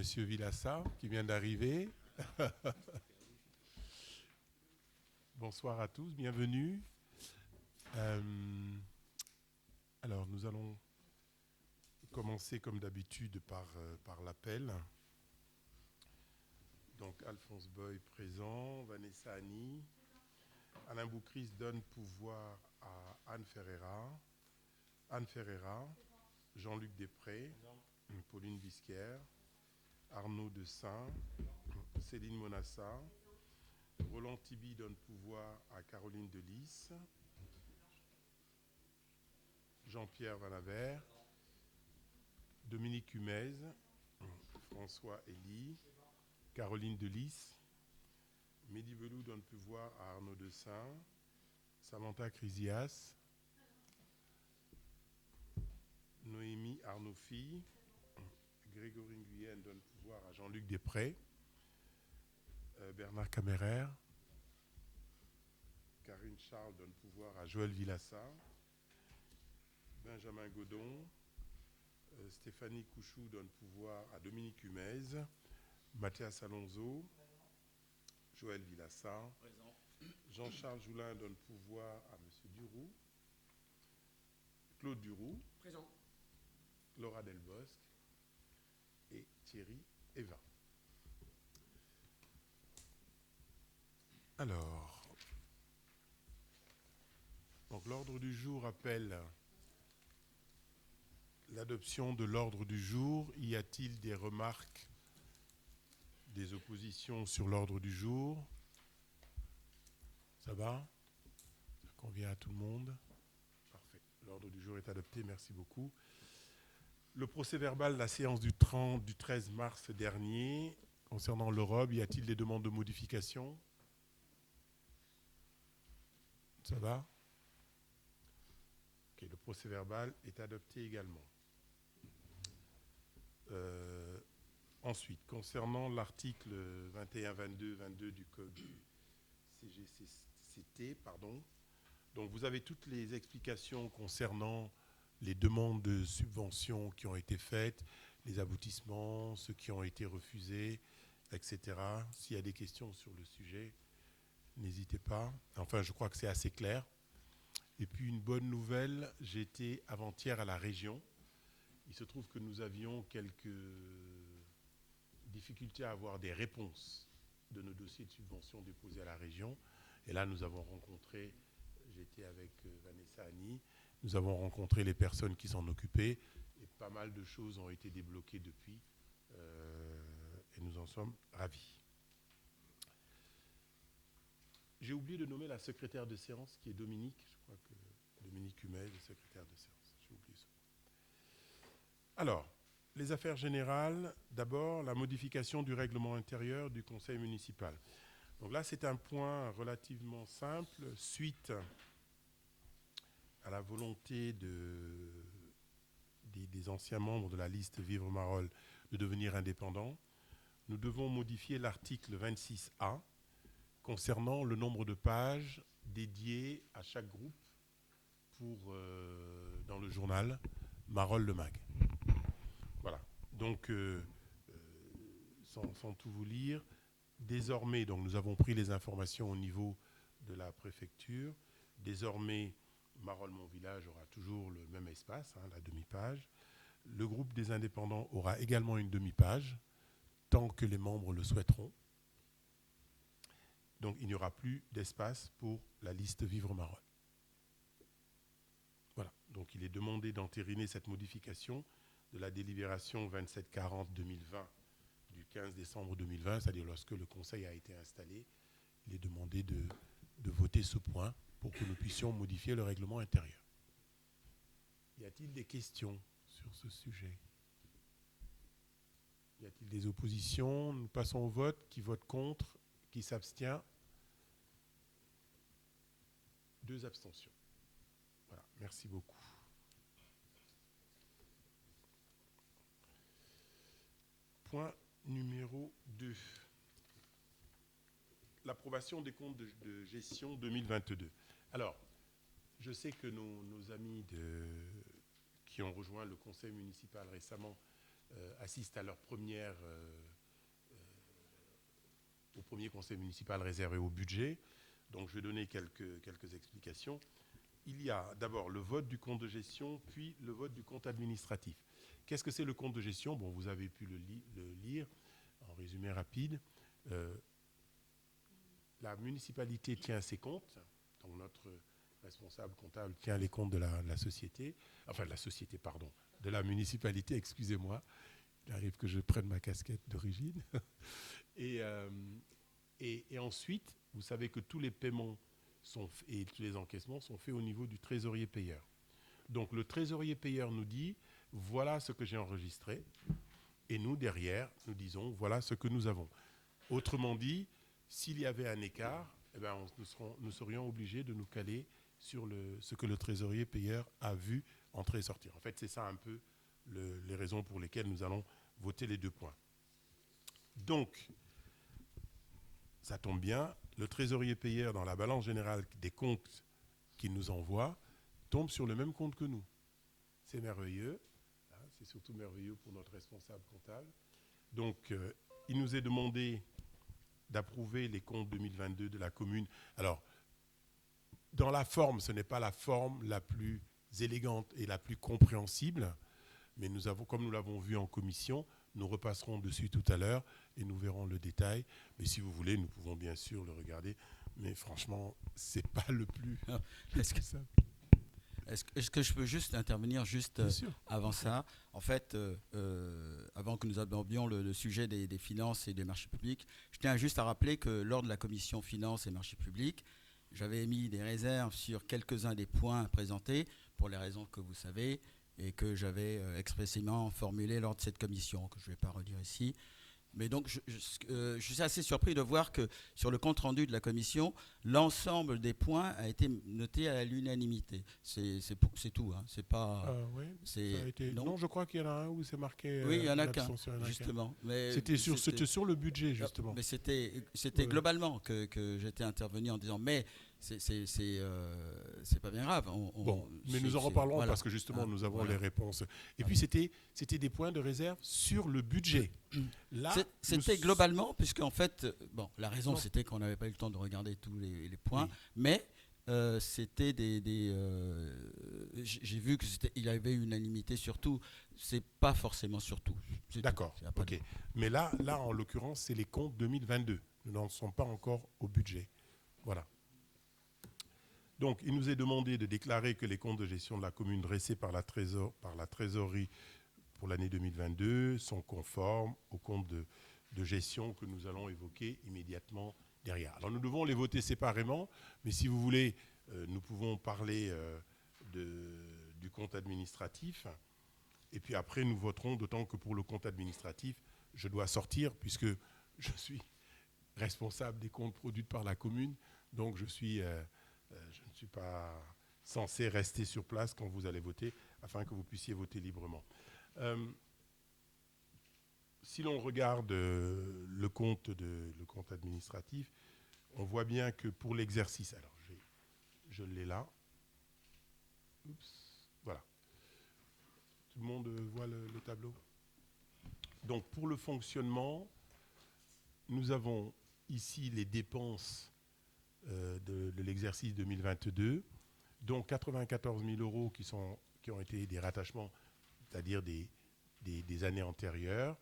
Monsieur Vilassa, qui vient d'arriver. Bonsoir à tous, bienvenue. Alors, nous allons commencer comme d'habitude par l'appel. Donc, Alphonse Boy présent, Vanessa Annie. Alain Boucris donne pouvoir à Anne Ferreira, Jean-Luc Després, Pauline Bisquière, Arnaud Dessin, Céline Monassa. Roland Tibi donne pouvoir à Caroline Delis, Jean-Pierre Vanavert, Dominique Humez, François Elie, Caroline Delis. Mehdi Velou donne pouvoir à Arnaud Dessin, Samantha Crisias, Noémie Arnaufi, Grégory Nguyen donne pouvoir à Jean-Luc Després, Bernard Caméraire, Karine Charles donne pouvoir à Joël Vilassa, Benjamin Godon, Stéphanie Couchou donne pouvoir à Dominique Humez, Mathias Alonso, Joël Vilassa, Jean-Charles Joulin donne pouvoir à M. Duroux, Claude Duroux, présent. Laura Delbosque et Thierry Eva. Alors, donc l'ordre du jour appelle l'adoption de l'ordre du jour. Y a-t-il des remarques, des oppositions sur l'ordre du jour? Ça va? Ça convient à tout le monde? Parfait. L'ordre du jour est adopté. Merci beaucoup. Le procès-verbal de la séance du 13 mars dernier, concernant l'Europe, y a-t-il des demandes de modification? Ça va? Ok, le procès-verbal est adopté également. Ensuite, concernant l'article 21-22 du code du CGCT, donc vous avez toutes les explications concernant les demandes de subventions qui ont été faites, les aboutissements, ceux qui ont été refusés, etc. S'il y a des questions sur le sujet, n'hésitez pas. Enfin, je crois que c'est assez clair. Et puis une bonne nouvelle, j'étais avant-hier à la région. Il se trouve que nous avions quelques difficultés à avoir des réponses de nos dossiers de subvention déposés à la région. Et là, nous avons rencontré, j'étais avec Vanessa Annie, nous avons rencontré les personnes qui s'en occupaient et pas mal de choses ont été débloquées depuis et nous en sommes ravis. J'ai oublié de nommer la secrétaire de séance qui est Dominique, je crois que Dominique Humez, le secrétaire de séance. J'ai oublié ça. Alors, les affaires générales, d'abord la modification du règlement intérieur du conseil municipal. Donc là, c'est un point relativement simple, suite à la volonté des anciens membres de la liste Vivre Marolles de devenir indépendants. Nous devons modifier l'article 26A concernant le nombre de pages dédiées à chaque groupe dans le journal Marolles le Mag. Voilà. Donc, sans tout vous lire, désormais, donc nous avons pris les informations au niveau de la préfecture. Désormais, Marolles Mon Village aura toujours le même espace, la demi-page. Le groupe des indépendants aura également une demi-page, tant que les membres le souhaiteront. Donc, il n'y aura plus d'espace pour la liste Vivre Marolles. Voilà. Donc, il est demandé d'entériner cette modification de la délibération 2740-2020 du 15 décembre 2020, c'est-à-dire lorsque le conseil a été installé. Il est demandé de voter ce point pour que nous puissions modifier le règlement intérieur. Y a-t-il des questions sur ce sujet? Y a-t-il des oppositions? Nous passons au vote. Qui vote contre? Qui s'abstient? 2 abstentions. Voilà, merci beaucoup. Point numéro 2. L'approbation des comptes de gestion 2022. Alors, je sais que nos amis qui ont rejoint le conseil municipal récemment assistent à leur au premier conseil municipal réservé au budget. Donc je vais donner quelques explications. Il y a d'abord le vote du compte de gestion, puis le vote du compte administratif. Qu'est-ce que c'est le compte de gestion? Bon, vous avez pu le lire en résumé rapide. La municipalité tient ses comptes, donc notre responsable comptable tient les comptes de la société, enfin de la société, pardon, de la municipalité, excusez-moi. Il arrive que je prenne ma casquette d'origine. Et ensuite, vous savez que tous les paiements et tous les encaissements sont faits au niveau du trésorier payeur. Donc le trésorier payeur nous dit, voilà ce que j'ai enregistré, et nous, derrière, nous disons, voilà ce que nous avons. Autrement dit, s'il y avait un écart, eh ben, nous serions obligés de nous caler sur ce que le trésorier payeur a vu entrer et sortir. En fait, c'est ça un peu les raisons pour lesquelles nous allons voter les 2 points. Donc, ça tombe bien, le trésorier payeur, dans la balance générale des comptes qu'il nous envoie, tombe sur le même compte que nous. C'est merveilleux, hein, c'est surtout merveilleux pour notre responsable comptable. Donc, il nous est demandé d'approuver les comptes 2022 de la commune. Alors, dans la forme, ce n'est pas la forme la plus élégante et la plus compréhensible, mais comme nous l'avons vu en commission, nous repasserons dessus tout à l'heure et nous verrons le détail. Mais si vous voulez, nous pouvons bien sûr le regarder. Mais franchement, ce n'est pas le plus simple. Est-ce que je peux juste intervenir avant ça? En fait, avant que nous abordions le sujet des finances et des marchés publics, je tiens juste à rappeler que lors de la commission finances et marchés publics, j'avais émis des réserves sur quelques-uns des points présentés, pour les raisons que vous savez, et que j'avais expressément formulées lors de cette commission, que je ne vais pas redire ici. Mais donc, je suis assez surpris de voir que sur le compte-rendu de la commission, l'ensemble des points a été noté à l'unanimité. C'est tout. Hein. C'est pas. Oui, ça a été... Non, je crois qu'il y en a un où c'est marqué. Oui, il n'y en a qu'un, justement. C'était sur le budget, justement. Mais c'était globalement que j'étais intervenu en disant mais c'est pas bien grave. Mais nous en reparlerons parce que justement nous avons les réponses. Et puis c'était des points de réserve sur le budget. Là, c'était globalement, puisque en fait, la raison c'était qu'on n'avait pas eu le temps de regarder tous les points, oui. Mais c'était j'ai vu qu'il y avait unanimité sur tout. C'est pas forcément sur tout. D'accord. Ok. Mais là, en l'occurrence, c'est les comptes 2022. Nous n'en sommes pas encore au budget. Voilà. Donc, il nous est demandé de déclarer que les comptes de gestion de la commune dressés par la trésorerie pour l'année 2022 sont conformes aux comptes de gestion que nous allons évoquer immédiatement derrière. Alors, nous devons les voter séparément, mais si vous voulez, nous pouvons parler du compte administratif. Et puis après, nous voterons, d'autant que pour le compte administratif, je dois sortir puisque je suis responsable des comptes produits par la commune. Donc, je ne suis pas censé rester sur place quand vous allez voter, afin que vous puissiez voter librement. Si l'on regarde le compte administratif, on voit bien que pour l'exercice, alors je l'ai là. Oups, voilà. Tout le monde voit le tableau. Donc pour le fonctionnement, nous avons ici les dépenses de l'exercice 2022, dont 94 000 € qui ont été des rattachements, c'est-à-dire des années antérieures.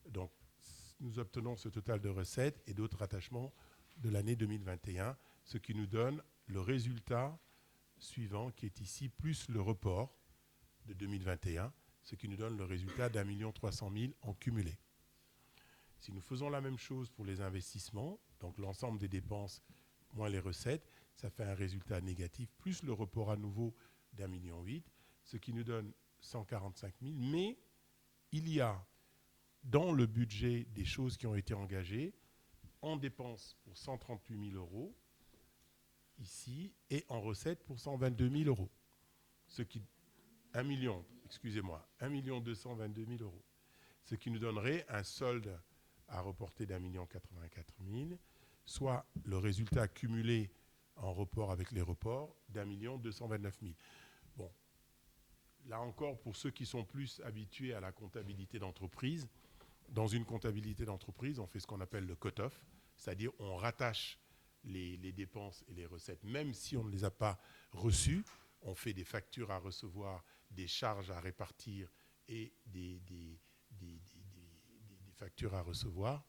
Donc nous obtenons ce total de recettes et d'autres rattachements de l'année 2021, ce qui nous donne le résultat suivant qui est ici, plus le report de 2021, ce qui nous donne le résultat d'1 300 000 en cumulé. Si nous faisons la même chose pour les investissements, donc l'ensemble des dépenses moins les recettes, ça fait un résultat négatif, plus le report à nouveau d'1,8 million, ce qui nous donne 145 000. Mais il y a dans le budget des choses qui ont été engagées en dépenses pour 138 000 € ici et en recettes pour 122 000 €. Ce qui 1 222 000 €. Ce qui nous donnerait un solde à reporter d'1,084 million, soit le résultat cumulé en report avec les reports d'1 229 000. Bon, là encore, pour ceux qui sont plus habitués à la comptabilité d'entreprise, dans une comptabilité d'entreprise, on fait ce qu'on appelle le cut-off, c'est-à-dire on rattache les dépenses et les recettes, même si on ne les a pas reçues, on fait des factures à recevoir, des charges à répartir et des factures à recevoir,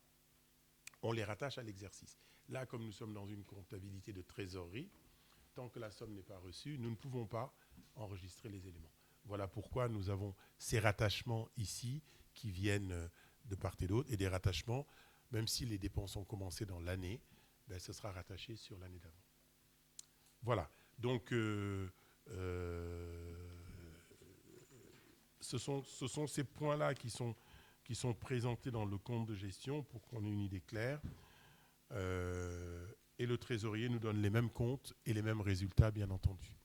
on les rattache à l'exercice. Là, comme nous sommes dans une comptabilité de trésorerie, tant que la somme n'est pas reçue, nous ne pouvons pas enregistrer les éléments. Voilà pourquoi nous avons ces rattachements ici qui viennent de part et d'autre, et des rattachements, même si les dépenses ont commencé dans l'année, ben, ce sera rattaché sur l'année d'avant. Voilà. Donc, ce sont ces points-là qui sont présentés dans le compte de gestion pour qu'on ait une idée claire. Et le trésorier nous donne les mêmes comptes et les mêmes résultats, bien entendu.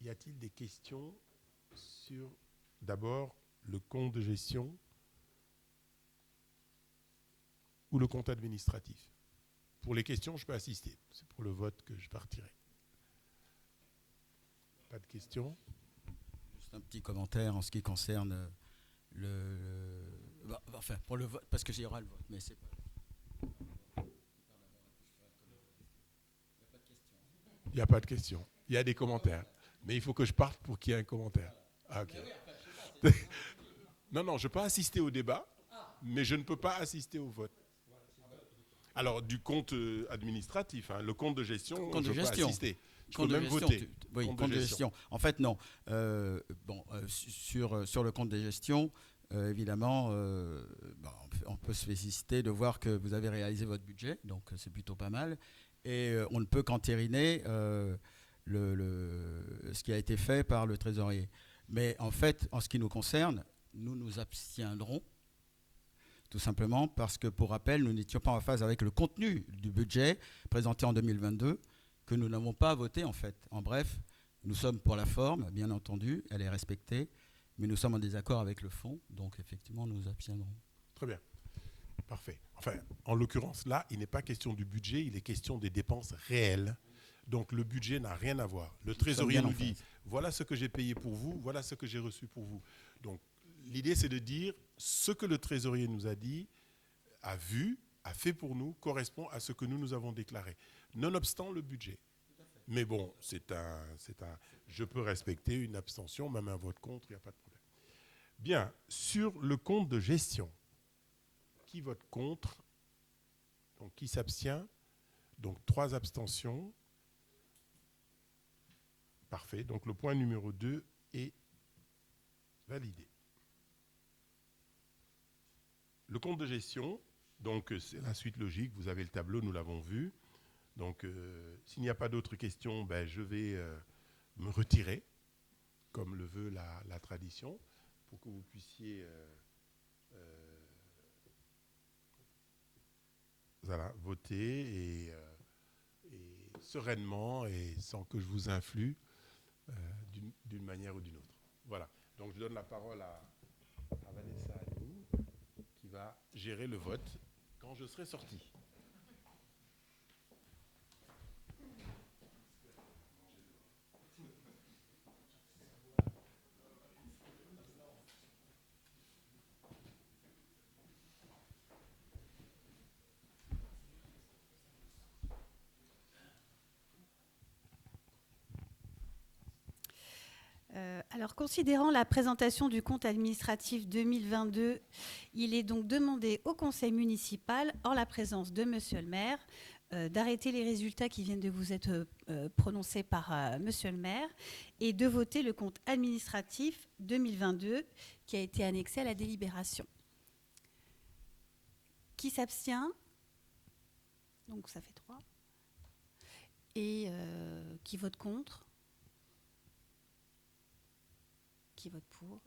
Y a-t-il des questions sur, d'abord, le compte de gestion ou le compte administratif? Pour les questions, je peux assister. C'est pour le vote que je partirai. Pas de questions? Juste un petit commentaire en ce qui concerne enfin, pour le vote, parce que j'y aura le vote, mais c'est pas... Il n'y a pas de questions. Il y a des commentaires. Mais il faut que je parte pour qu'il y ait un commentaire. Ah, ok. Non, je peux assister au débat, mais je ne peux pas assister au vote. Alors, du compte administratif, hein, le compte de gestion, je peux assister. Je peux même voter. Oui, compte de gestion. En fait, non. Sur le compte de gestion, évidemment, on peut se féliciter de voir que vous avez réalisé votre budget, donc c'est plutôt pas mal. Et on ne peut qu'entériner ce qui a été fait par le trésorier. Mais en fait, en ce qui nous concerne, nous nous abstiendrons, tout simplement parce que, pour rappel, nous n'étions pas en phase avec le contenu du budget présenté en 2022, que nous n'avons pas voté, en fait. En bref, nous sommes pour la forme, bien entendu, elle est respectée, mais nous sommes en désaccord avec le fond, donc effectivement, nous nous abstiendrons. Très bien. Parfait. Enfin, en l'occurrence, là, il n'est pas question du budget, il est question des dépenses réelles. Donc, le budget n'a rien à voir. Le trésorier nous dit, voilà ce que j'ai payé pour vous, voilà ce que j'ai reçu pour vous. Donc, l'idée, c'est de dire, ce que le trésorier nous a dit, a vu, a fait pour nous, correspond à ce que nous avons déclaré. Nonobstant le budget. Mais bon, je peux respecter une abstention, même un vote contre, il n'y a pas de problème. Bien, sur le compte de gestion, qui vote contre? Donc, qui s'abstient? Donc, 3 abstentions. Parfait. Donc, le point numéro 2 est validé. Le compte de gestion, donc c'est la suite logique. Vous avez le tableau, nous l'avons vu. Donc, s'il n'y a pas d'autres questions, ben, je vais me retirer, comme le veut la tradition, pour que vous puissiez voter et sereinement et sans que je vous influe d'une manière ou d'une autre. Voilà. Donc, je donne la parole à Vanessa Adou, qui va gérer le vote quand je serai sorti. Alors, considérant la présentation du compte administratif 2022, il est donc demandé au conseil municipal, en la présence de monsieur le maire, d'arrêter les résultats qui viennent de vous être prononcés par monsieur le maire et de voter le compte administratif 2022 qui a été annexé à la délibération. Qui s'abstient? Donc, ça fait 3. Et qui vote contre? Qui vote pour?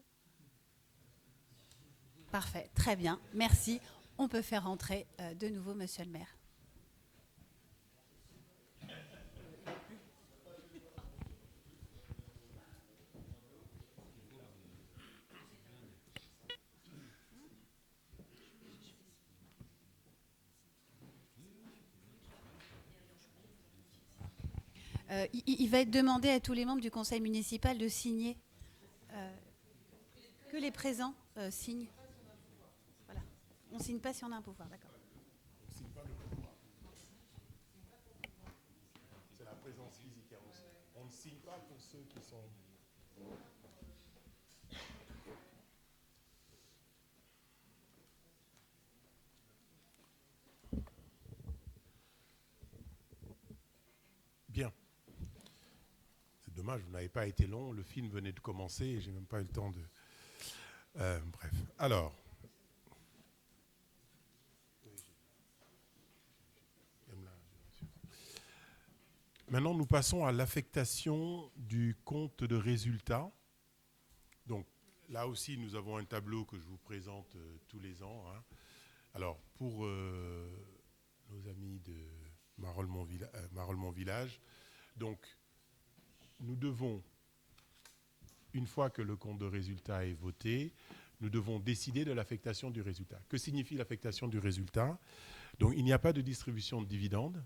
Parfait, très bien, merci. On peut faire entrer de nouveau monsieur le maire. Il va être demandé à tous les membres du conseil municipal de signer. Que les présents signent. Voilà. On ne signe pas si on a un pouvoir, d'accord. On ne signe pas le pouvoir. C'est la présence physique. On ne signe pas pour ceux qui sont... Bien. C'est dommage, vous n'avez pas été long. Le film venait de commencer et je n'ai même pas eu le temps de... bref. Alors... Maintenant, nous passons à l'affectation du compte de résultats. Donc, là aussi, nous avons un tableau que je vous présente tous les ans. Hein. Alors, pour nos amis de Marolles-Mont Village, donc, nous devons, une fois que le compte de résultat est voté, nous devons décider de l'affectation du résultat. Que signifie l'affectation du résultat? Donc, il n'y a pas de distribution de dividendes.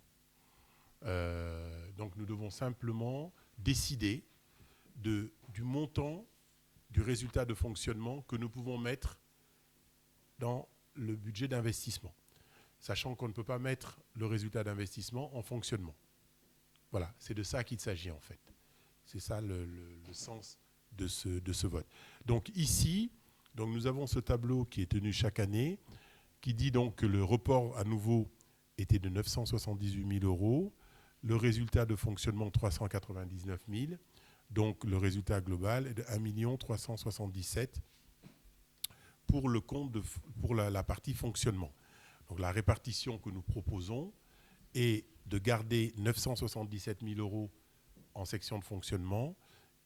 Donc nous devons simplement décider du montant du résultat de fonctionnement que nous pouvons mettre dans le budget d'investissement, sachant qu'on ne peut pas mettre le résultat d'investissement en fonctionnement. Voilà, c'est de ça qu'il s'agit en fait. C'est ça le sens de ce vote. Donc ici, donc nous avons ce tableau qui est tenu chaque année, qui dit donc que le report à nouveau était de 978 000 €. Le résultat de fonctionnement, 399 000. Donc, le résultat global est de 1 377 000 pour la partie fonctionnement. Donc, la répartition que nous proposons est de garder 977 000 € en section de fonctionnement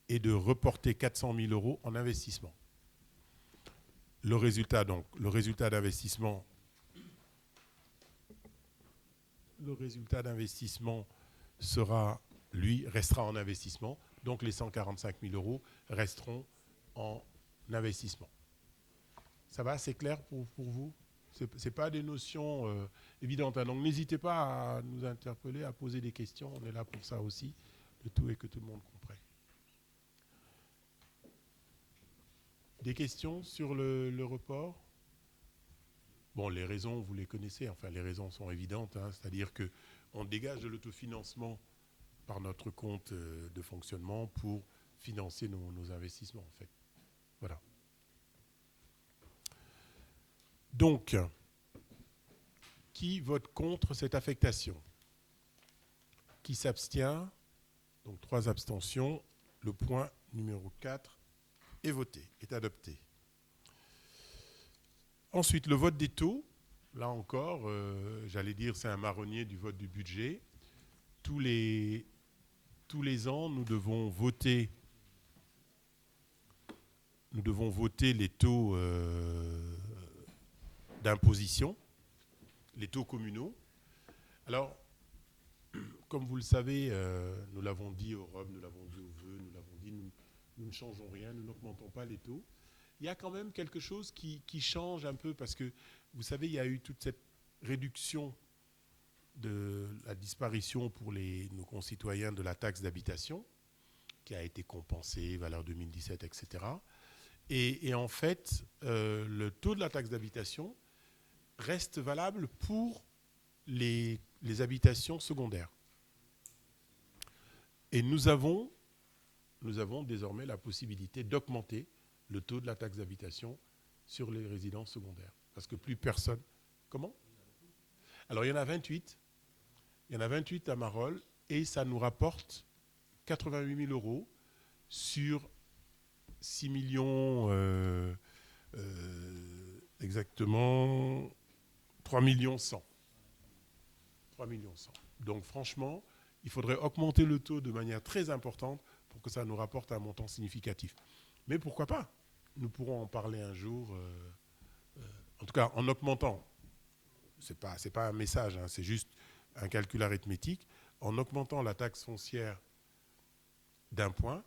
et de reporter 400 000 € en investissement. Le résultat d'investissement restera en investissement, donc les 145 000 € resteront en investissement. Ça va, c'est clair pour vous? Ce n'est pas des notions évidentes. Hein. Donc n'hésitez pas à nous interpeller, à poser des questions. On est là pour ça aussi. Le tout est que tout le monde comprenne. Des questions sur le report? Bon, les raisons, vous les connaissez. Enfin, les raisons sont évidentes. Hein. C'est-à-dire qu'on dégage de l'autofinancement par notre compte de fonctionnement pour financer nos investissements, en fait. Voilà. Donc, qui vote contre cette affectation? Qui s'abstient? Donc, 3 abstentions. Le point numéro 4 est voté, est adopté. Ensuite, le vote des taux. Là encore, j'allais dire, c'est un marronnier du vote du budget. Tous les ans, nous devons voter les taux d'imposition, les taux communaux. Alors, comme vous le savez, nous l'avons dit au ROB, nous l'avons dit au VEU, nous l'avons dit, nous ne changeons rien, nous n'augmentons pas les taux. Il y a quand même quelque chose qui change un peu parce que, vous savez, il y a eu toute cette réduction de la disparition pour nos concitoyens de la taxe d'habitation qui a été compensée, valeur 2017, etc. Et en fait, le taux de la taxe d'habitation reste valable pour les habitations secondaires. Et nous avons désormais la possibilité d'augmenter le taux de la taxe d'habitation sur les résidences secondaires. Parce que plus personne... Comment? Alors, il y en a 28. Il y en a 28 à Marolles et ça nous rapporte 88 000 € sur 6 millions, exactement 3 millions 100. 3 millions 100. Donc, franchement, il faudrait augmenter le taux de manière très importante pour que ça nous rapporte un montant significatif. Mais pourquoi pas? Nous pourrons en parler un jour, en tout cas en augmentant. C'est pas un message, hein, c'est juste un calcul arithmétique. En augmentant la taxe foncière d'1 point,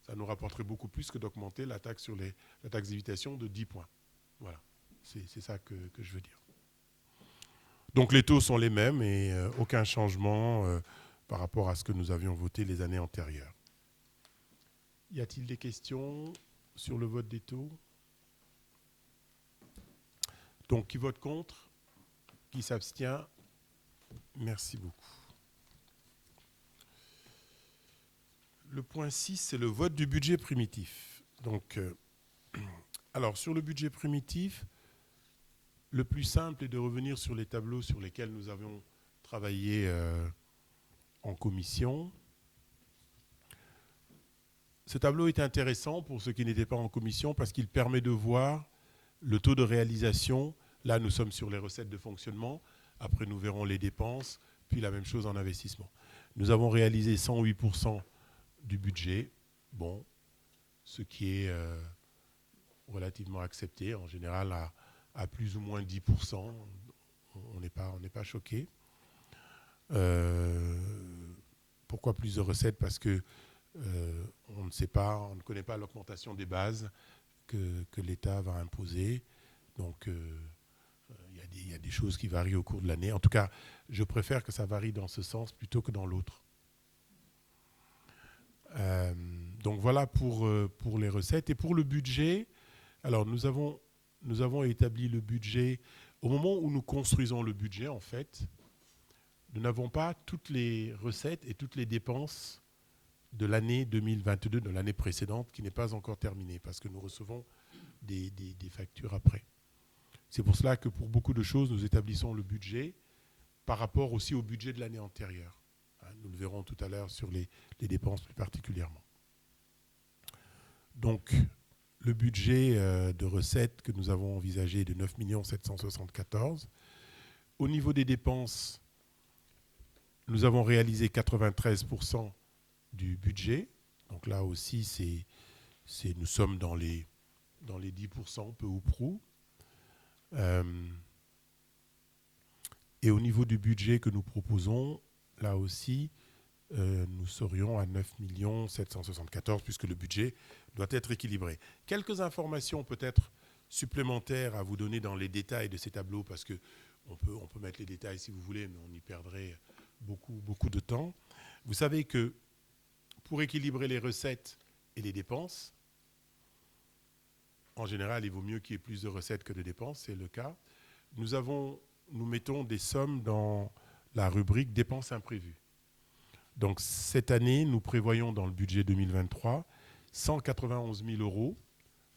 ça nous rapporterait beaucoup plus que d'augmenter la taxe la taxe d'habitation de 10 points. Voilà, c'est ça que je veux dire. Donc les taux sont les mêmes et aucun changement par rapport à ce que nous avions voté les années antérieures. Y a-t-il des questions sur le vote des taux? Donc, qui vote contre? Qui s'abstient? Merci beaucoup. Le point 6, c'est le vote du budget primitif. Donc, alors, sur le budget primitif, le plus simple est de revenir sur les tableaux sur lesquels nous avions travaillé en commission. Ce tableau est intéressant pour ceux qui n'étaient pas en commission parce qu'il permet de voir le taux de réalisation. Là, nous sommes sur les recettes de fonctionnement. Après, nous verrons les dépenses, puis la même chose en investissement. Nous avons réalisé 108% du budget, bon, ce qui est relativement accepté, en général à plus ou moins 10%. On n'est pas choqué. Pourquoi plus de recettes? Parce que on ne connaît pas l'augmentation des bases que l'État va imposer. Donc, il y a des choses qui varient au cours de l'année. En tout cas, je préfère que ça varie dans ce sens plutôt que dans l'autre. Donc voilà pour les recettes. Et pour le budget, alors nous avons établi le budget. Au moment où nous construisons le budget, en fait, nous n'avons pas toutes les recettes et toutes les dépenses de l'année 2022, de l'année précédente, qui n'est pas encore terminée, parce que nous recevons des factures après. C'est pour cela que pour beaucoup de choses, nous établissons le budget par rapport aussi au budget de l'année antérieure. Nous le verrons tout à l'heure sur les dépenses plus particulièrement. Donc, le budget de recettes que nous avons envisagé est de 9 774 000. Au niveau des dépenses, nous avons réalisé 93% du budget. Donc là aussi, nous sommes dans les 10%, peu ou prou. Et au niveau du budget que nous proposons, là aussi, nous serions à 9 774 000, puisque le budget doit être équilibré. Quelques informations peut-être supplémentaires à vous donner dans les détails de ces tableaux, parce qu'on peut mettre les détails si vous voulez, mais on y perdrait beaucoup de temps. Vous savez que pour équilibrer les recettes et les dépenses, en général, il vaut mieux qu'il y ait plus de recettes que de dépenses, c'est le cas. Nous mettons des sommes dans la rubrique dépenses imprévues. Donc cette année, nous prévoyons dans le budget 2023 191 000 €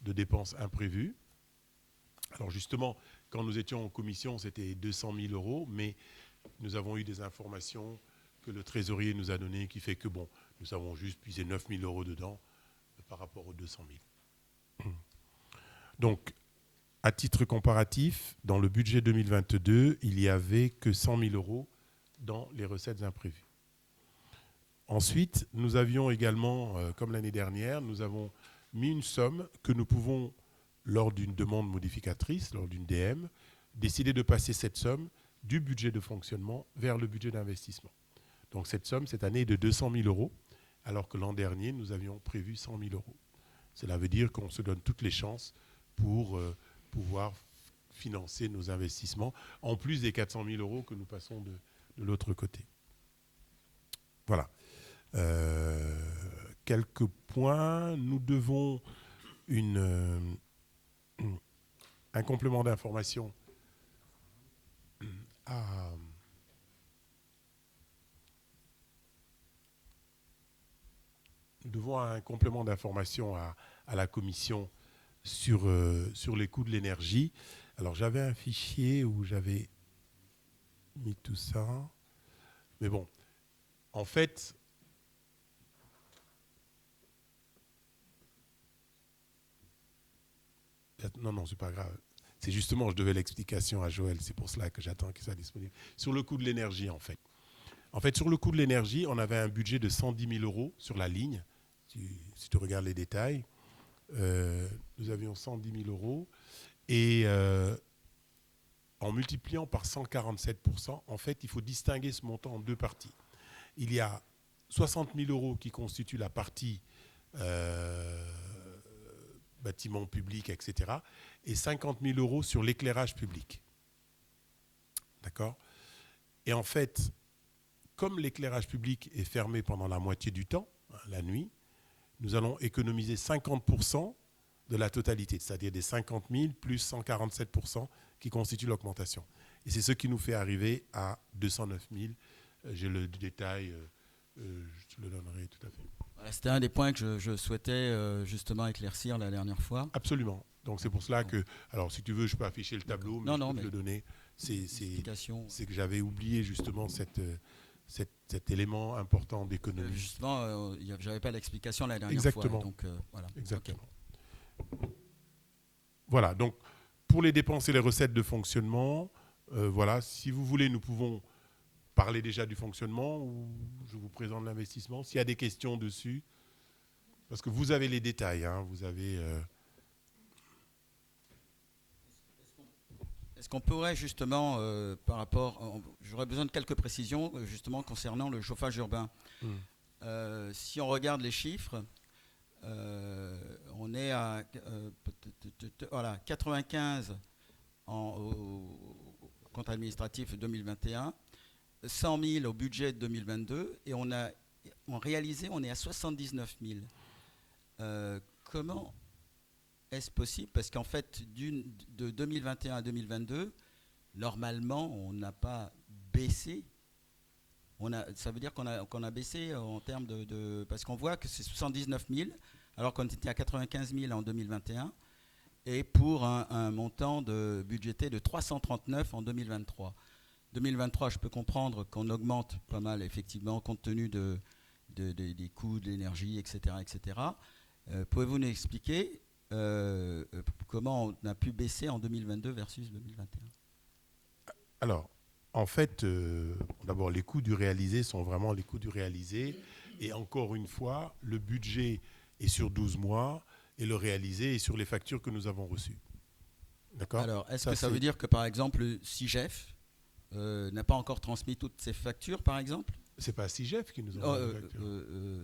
de dépenses imprévues. Alors justement, quand nous étions en commission, c'était 200 000 €, mais nous avons eu des informations que le trésorier nous a données qui fait que, bon, nous avons juste puisé 9 000 € dedans par rapport aux 200 000. Donc, à titre comparatif, dans le budget 2022, il n'y avait que 100 000 € dans les recettes imprévues. Ensuite, nous avions également, comme l'année dernière, nous avons mis une somme que nous pouvons, lors d'une demande modificatrice, lors d'une DM, décider de passer cette somme du budget de fonctionnement vers le budget d'investissement. Donc cette somme, cette année, est de 200 000 €, alors que l'an dernier, nous avions prévu 100 000 €. Cela veut dire qu'on se donne toutes les chances pour pouvoir financer nos investissements, en plus des 400 000 € que nous passons de l'autre côté. Voilà. Quelques points. Nous devons un complément d'information à la commission sur les coûts de l'énergie. Alors j'avais un fichier où j'avais mis tout ça, mais bon, en fait, non, c'est pas grave. C'est justement, je devais l'explication à Joël, c'est pour cela que j'attends qu'il soit disponible. Sur le coût de l'énergie, en fait. En fait, sur le coût de l'énergie, on avait un budget de 110 000 € sur la ligne. Si tu regardes les détails, nous avions 110 000 €. Et en multipliant par 147%, en fait, il faut distinguer ce montant en deux parties. Il y a 60 000 € qui constituent la partie bâtiments publics, etc. et 50 000 € sur l'éclairage public. D'accord ? Et en fait, comme l'éclairage public est fermé pendant la moitié du temps, la nuit, nous allons économiser 50% de la totalité, c'est-à-dire des 50 000 plus 147% qui constituent l'augmentation. Et c'est ce qui nous fait arriver à 209 000. J'ai le détail, je te le donnerai tout à fait. Voilà, c'était un des points que je souhaitais justement éclaircir la dernière fois. Absolument. Donc c'est pour cela que, alors si tu veux, je peux afficher le tableau, mais je peux te le donner. C'est que j'avais oublié justement cet élément important d'économie. Justement, j'avais pas l'explication la dernière Exactement. fois. Donc, voilà. Exactement. Okay. Voilà, donc pour les dépenses et les recettes de fonctionnement, voilà, si vous voulez, nous pouvons parler déjà du fonctionnement ou je vous présente l'investissement. S'il y a des questions dessus, parce que vous avez les détails, hein, vous avez... Est-ce qu'on pourrait justement, par rapport... j'aurais besoin de quelques précisions justement concernant le chauffage urbain. Si on regarde les chiffres, on est à 95 au compte administratif 2021, 100 000 au budget de 2022 et en réalisé, on est à 79 000. Comment est-ce possible? Parce qu'en fait, de 2021 à 2022, normalement, on n'a pas baissé. Ça veut dire qu'on a baissé en termes de... Parce qu'on voit que c'est 79 000, alors qu'on était à 95 000 en 2021, et pour un montant budgété de 339 en 2023. 2023, je peux comprendre qu'on augmente pas mal, effectivement, compte tenu des coûts de l'énergie, etc. etc. Pouvez-vous nous expliquer comment on a pu baisser en 2022 versus 2021? Alors, en fait, d'abord, les coûts du réalisé sont vraiment les coûts du réalisé. Et encore une fois, le budget est sur 12 mois et le réalisé est sur les factures que nous avons reçues. D'accord ? Alors, est-ce que ça veut dire que, par exemple, le CIGEF n'a pas encore transmis toutes ses factures, par exemple? C'est pas CIGEF qui nous a envoyé les factures.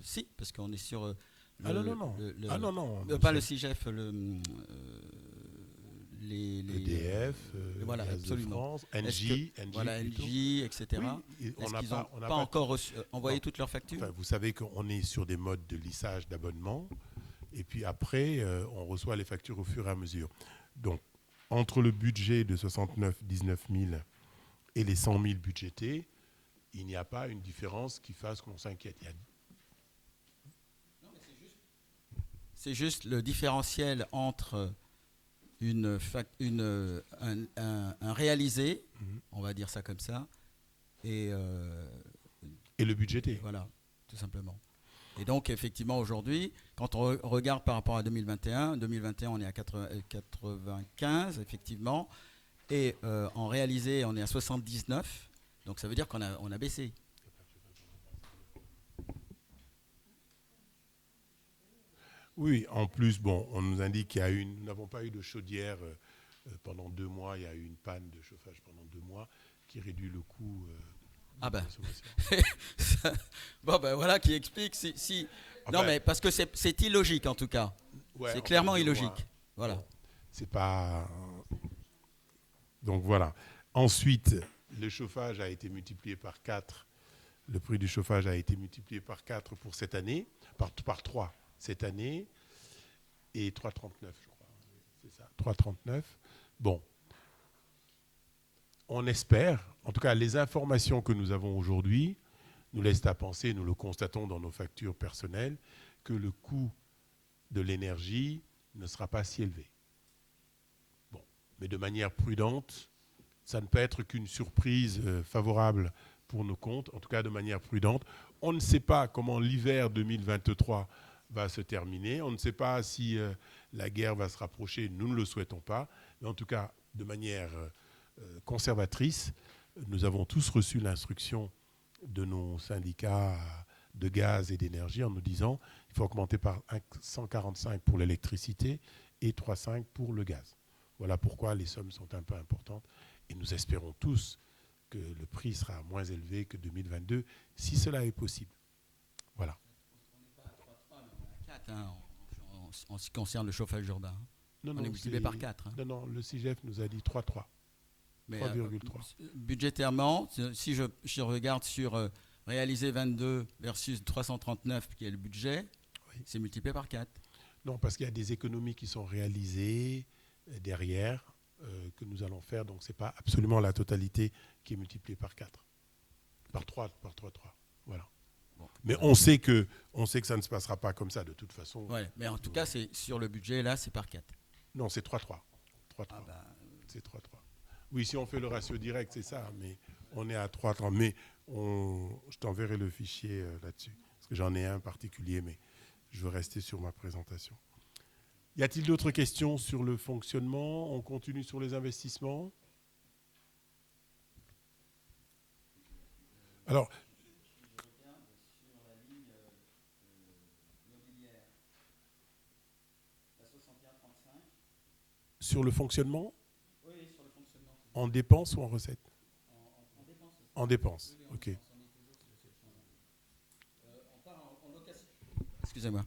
Si, parce qu'on est sur... non. Pas le CIGEF, EDF, voilà, Gaz absolument. de France, Engie, etc. Oui, Est-ce qu'ils n'ont pas encore envoyé toutes leurs factures? Enfin, vous savez qu'on est sur des modes de lissage d'abonnement, et puis après, on reçoit les factures au fur et à mesure. Donc, entre le budget de 19 000 et les 100 000 budgétés, il n'y a pas une différence qui fasse qu'on s'inquiète. C'est juste le différentiel entre un réalisé, on va dire ça comme ça, et le budgété. Voilà, tout simplement. Et donc, effectivement, aujourd'hui, quand on regarde par rapport à 2021, on est à 95, effectivement, et en réalisé, on est à 79, donc ça veut dire qu'on a baissé. Oui, en plus, bon, on nous indique qu'il y a nous n'avons pas eu de chaudière pendant 2 mois. Il y a eu une panne de chauffage pendant 2 mois qui réduit le coût de consommation. Bon, ben voilà qui explique. Non, mais parce que c'est illogique en tout cas. Ouais, c'est clairement illogique. Voilà. Bon, c'est pas. Donc voilà. Ensuite, le chauffage a été multiplié par 4. Le prix du chauffage a été multiplié par 4 pour cette année, par 3. Cette année, et 3,39, je crois. C'est ça, 3,39. Bon. On espère, en tout cas, les informations que nous avons aujourd'hui nous laissent à penser, nous le constatons dans nos factures personnelles, que le coût de l'énergie ne sera pas si élevé. Bon. Mais de manière prudente, ça ne peut être qu'une surprise favorable pour nos comptes, en tout cas de manière prudente. On ne sait pas comment l'hiver 2023 va se terminer. On ne sait pas si la guerre va se rapprocher. Nous ne le souhaitons pas. Mais en tout cas, de manière conservatrice, nous avons tous reçu l'instruction de nos syndicats de gaz et d'énergie en nous disant qu'il faut augmenter par 145 pour l'électricité et 3,5 pour le gaz. Voilà pourquoi les sommes sont un peu importantes. Et nous espérons tous que le prix sera moins élevé que 2022, si cela est possible. Voilà. En ce qui concerne le chauffage urbain. On est multiplié par 4. Non, le CIGEF nous a dit 3,3. 3,3. Budgétairement, si je regarde sur réalisé 22 versus 339 qui est le budget, oui. C'est multiplié par 4. Non, parce qu'il y a des économies qui sont réalisées derrière que nous allons faire. Donc, ce n'est pas absolument la totalité qui est multipliée par 4. Par 3. Voilà. Bon. Mais on sait que ça ne se passera pas comme ça de toute façon. Ouais, mais en tout cas, c'est, sur le budget, là, c'est par 4. Non, c'est 3-3. C'est 3-3. Oui, si on fait le ratio direct, c'est ça. Mais on est à 3-3. Mais je t'enverrai le fichier là-dessus. Parce que j'en ai un particulier, mais je veux rester sur ma présentation. Y a-t-il d'autres questions sur le fonctionnement? On continue sur les investissements. Alors, sur le fonctionnement? Oui, sur le fonctionnement. En dépenses ou en recettes? En dépenses. En dépenses, oui, ok. On part en location. Excusez-moi.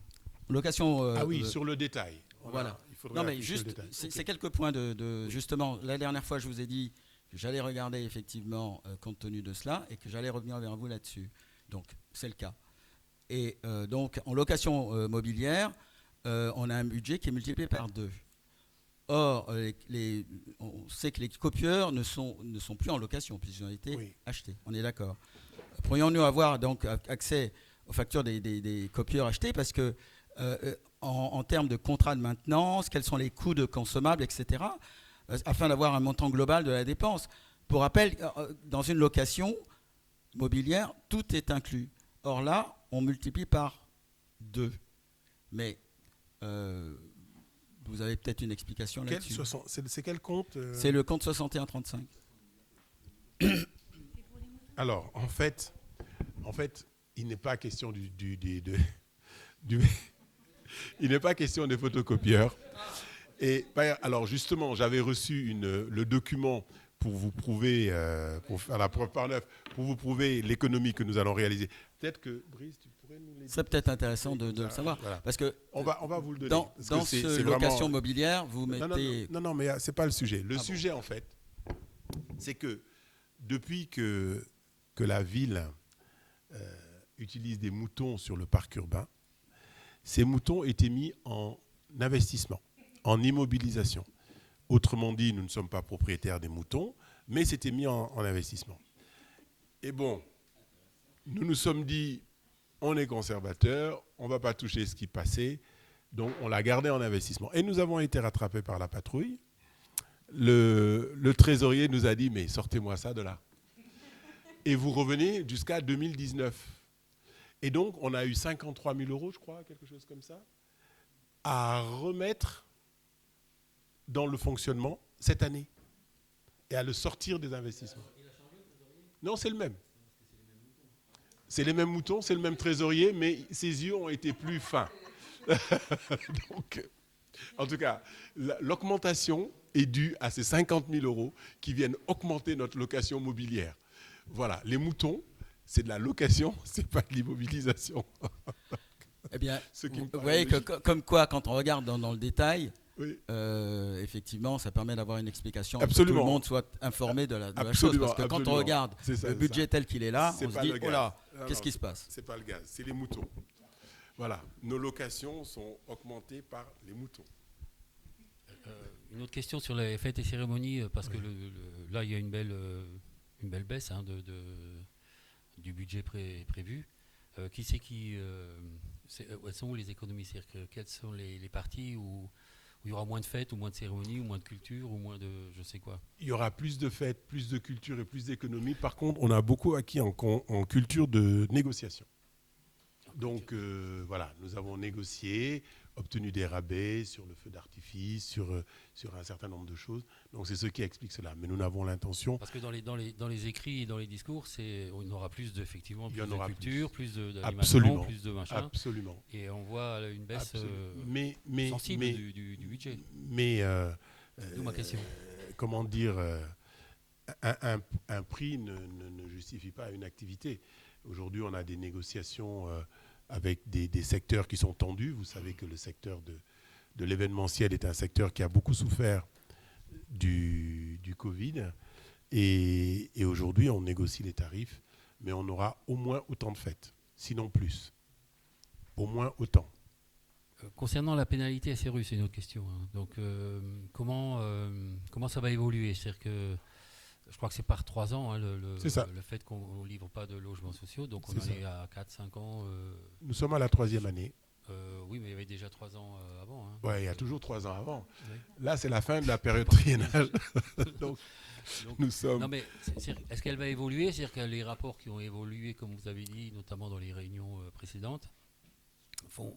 Location. Oui, sur le détail. Voilà. Non, mais juste, c'est quelques points de justement, la dernière fois, je vous ai dit que j'allais regarder effectivement compte tenu de cela et que j'allais revenir vers vous là-dessus. Donc, c'est le cas. Et donc, en location mobilière, on a un budget qui est multiplié par 2. Or, on sait que les copieurs ne sont plus en location puisqu'ils ont été achetés. On est d'accord. Pourrions-nous avoir donc accès aux factures des copieurs achetés parce que en termes de contrat de maintenance, quels sont les coûts de consommables, etc., afin d'avoir un montant global de la dépense. Pour rappel, dans une location mobilière, tout est inclus. Or là, on multiplie par 2. Mais vous avez peut-être une explication là-dessus. C'est quel compte C'est le compte 6135. Alors, en fait, il n'est pas question il n'est pas question des photocopieurs. Et alors justement, j'avais reçu le document pour vous prouver, pour faire la preuve par neuf, pour vous prouver l'économie que nous allons réaliser. Peut-être que Brice, tu pourrais nous l'aider. C'est peut-être intéressant de le savoir, voilà. Parce que on va vous le donner. Dans ce location mobilière, vous mettez. Non, mais c'est pas le sujet. Le sujet, en fait, c'est que depuis que la ville utilise des moutons sur le parc urbain, ces moutons étaient mis en investissement, en immobilisation. Autrement dit, nous ne sommes pas propriétaires des moutons, mais c'était mis en investissement. Et bon, nous nous sommes dit, on est conservateurs, on ne va pas toucher ce qui passait, donc on l'a gardé en investissement. Et nous avons été rattrapés par la patrouille. Le trésorier nous a dit, mais sortez-moi ça de là. Et vous revenez jusqu'à 2019. Et donc, on a eu 53 000 €, je crois, quelque chose comme ça, à remettre dans le fonctionnement cette année et à le sortir des investissements. Non, c'est le même. C'est les mêmes moutons, c'est le même trésorier, mais ses yeux ont été plus fins. Donc, en tout cas, l'augmentation est due à ces 50 000 € qui viennent augmenter notre location mobilière. Voilà, les moutons, c'est de la location, c'est pas de l'immobilisation. Eh bien, vous voyez que comme quoi, quand on regarde dans le détail, oui. Effectivement, ça permet d'avoir une explication, absolument. Que tout le monde soit informé de la chose. Parce que quand on regarde ça, le budget tel qu'il est là, on se dit, oh là, qu'est-ce qui se passe? C'est pas le gaz, c'est les moutons. Voilà, nos locations sont augmentées par les moutons. Une autre question sur les fêtes et cérémonies, parce que là, il y a une belle baisse du budget prévu. Qui c'est elles sont où les économies? C'est-à-dire quelles sont les parties où il y aura moins de fêtes, ou moins de cérémonies, ou moins de culture, ou moins de je sais quoi? Il y aura plus de fêtes, plus de culture et plus d'économies. Par contre, on a beaucoup acquis en culture de négociation. Donc voilà, nous avons négocié, obtenu des rabais sur le feu d'artifice, sur un certain nombre de choses. Donc c'est ce qui explique cela. Mais nous n'avons l'intention... Parce que dans les écrits et dans les discours, on aura plus effectivement plus de culture, plus d'animation, plus de machin. Absolument. Et on voit une baisse sensible du budget. Mais d'où ma question. Comment dire, un prix ne justifie pas une activité. Aujourd'hui, on a des négociations avec des secteurs qui sont tendus. Vous savez que le secteur de l'événementiel est un secteur qui a beaucoup souffert du Covid. Et aujourd'hui, on négocie les tarifs mais on aura au moins autant de fêtes, sinon plus. Au moins autant. Concernant la pénalité SRU, c'est une autre question. Hein. Donc, comment ça va évoluer? C'est-à-dire que je crois que c'est par 3 ans, hein, le fait qu'on ne livre pas de logements sociaux. Donc, on en est à 4-5 ans. Nous sommes à la 3e année. Oui, mais il y avait déjà 3 ans avant. Hein. Oui, il y a toujours 3 ans avant. Oui. Là, c'est la fin de la période triennale. donc, nous sommes... Non, mais est-ce qu'elle va évoluer? C'est-à-dire que les rapports qui ont évolué, comme vous avez dit, notamment dans les réunions précédentes, font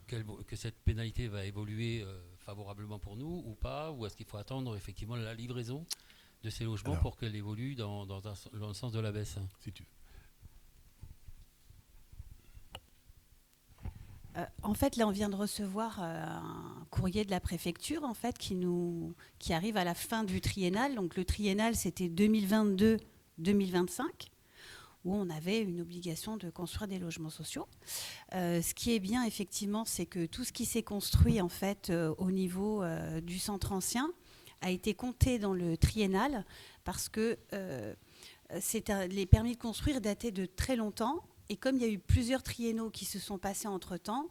que cette pénalité va évoluer favorablement pour nous ou pas? Ou est-ce qu'il faut attendre effectivement la livraison de ces logements pour qu'elle évolue dans le sens de la baisse? Si tu veux. En fait, là, on vient de recevoir un courrier de la préfecture, en fait, qui arrive à la fin du triennal. Donc, le triennal, c'était 2022-2025, où on avait une obligation de construire des logements sociaux. Ce qui est bien, effectivement, c'est que tout ce qui s'est construit, en fait, au niveau du centre ancien, a été compté dans le triennal, parce que les permis de construire dataient de très longtemps. Et comme il y a eu plusieurs triennaux qui se sont passés entre-temps,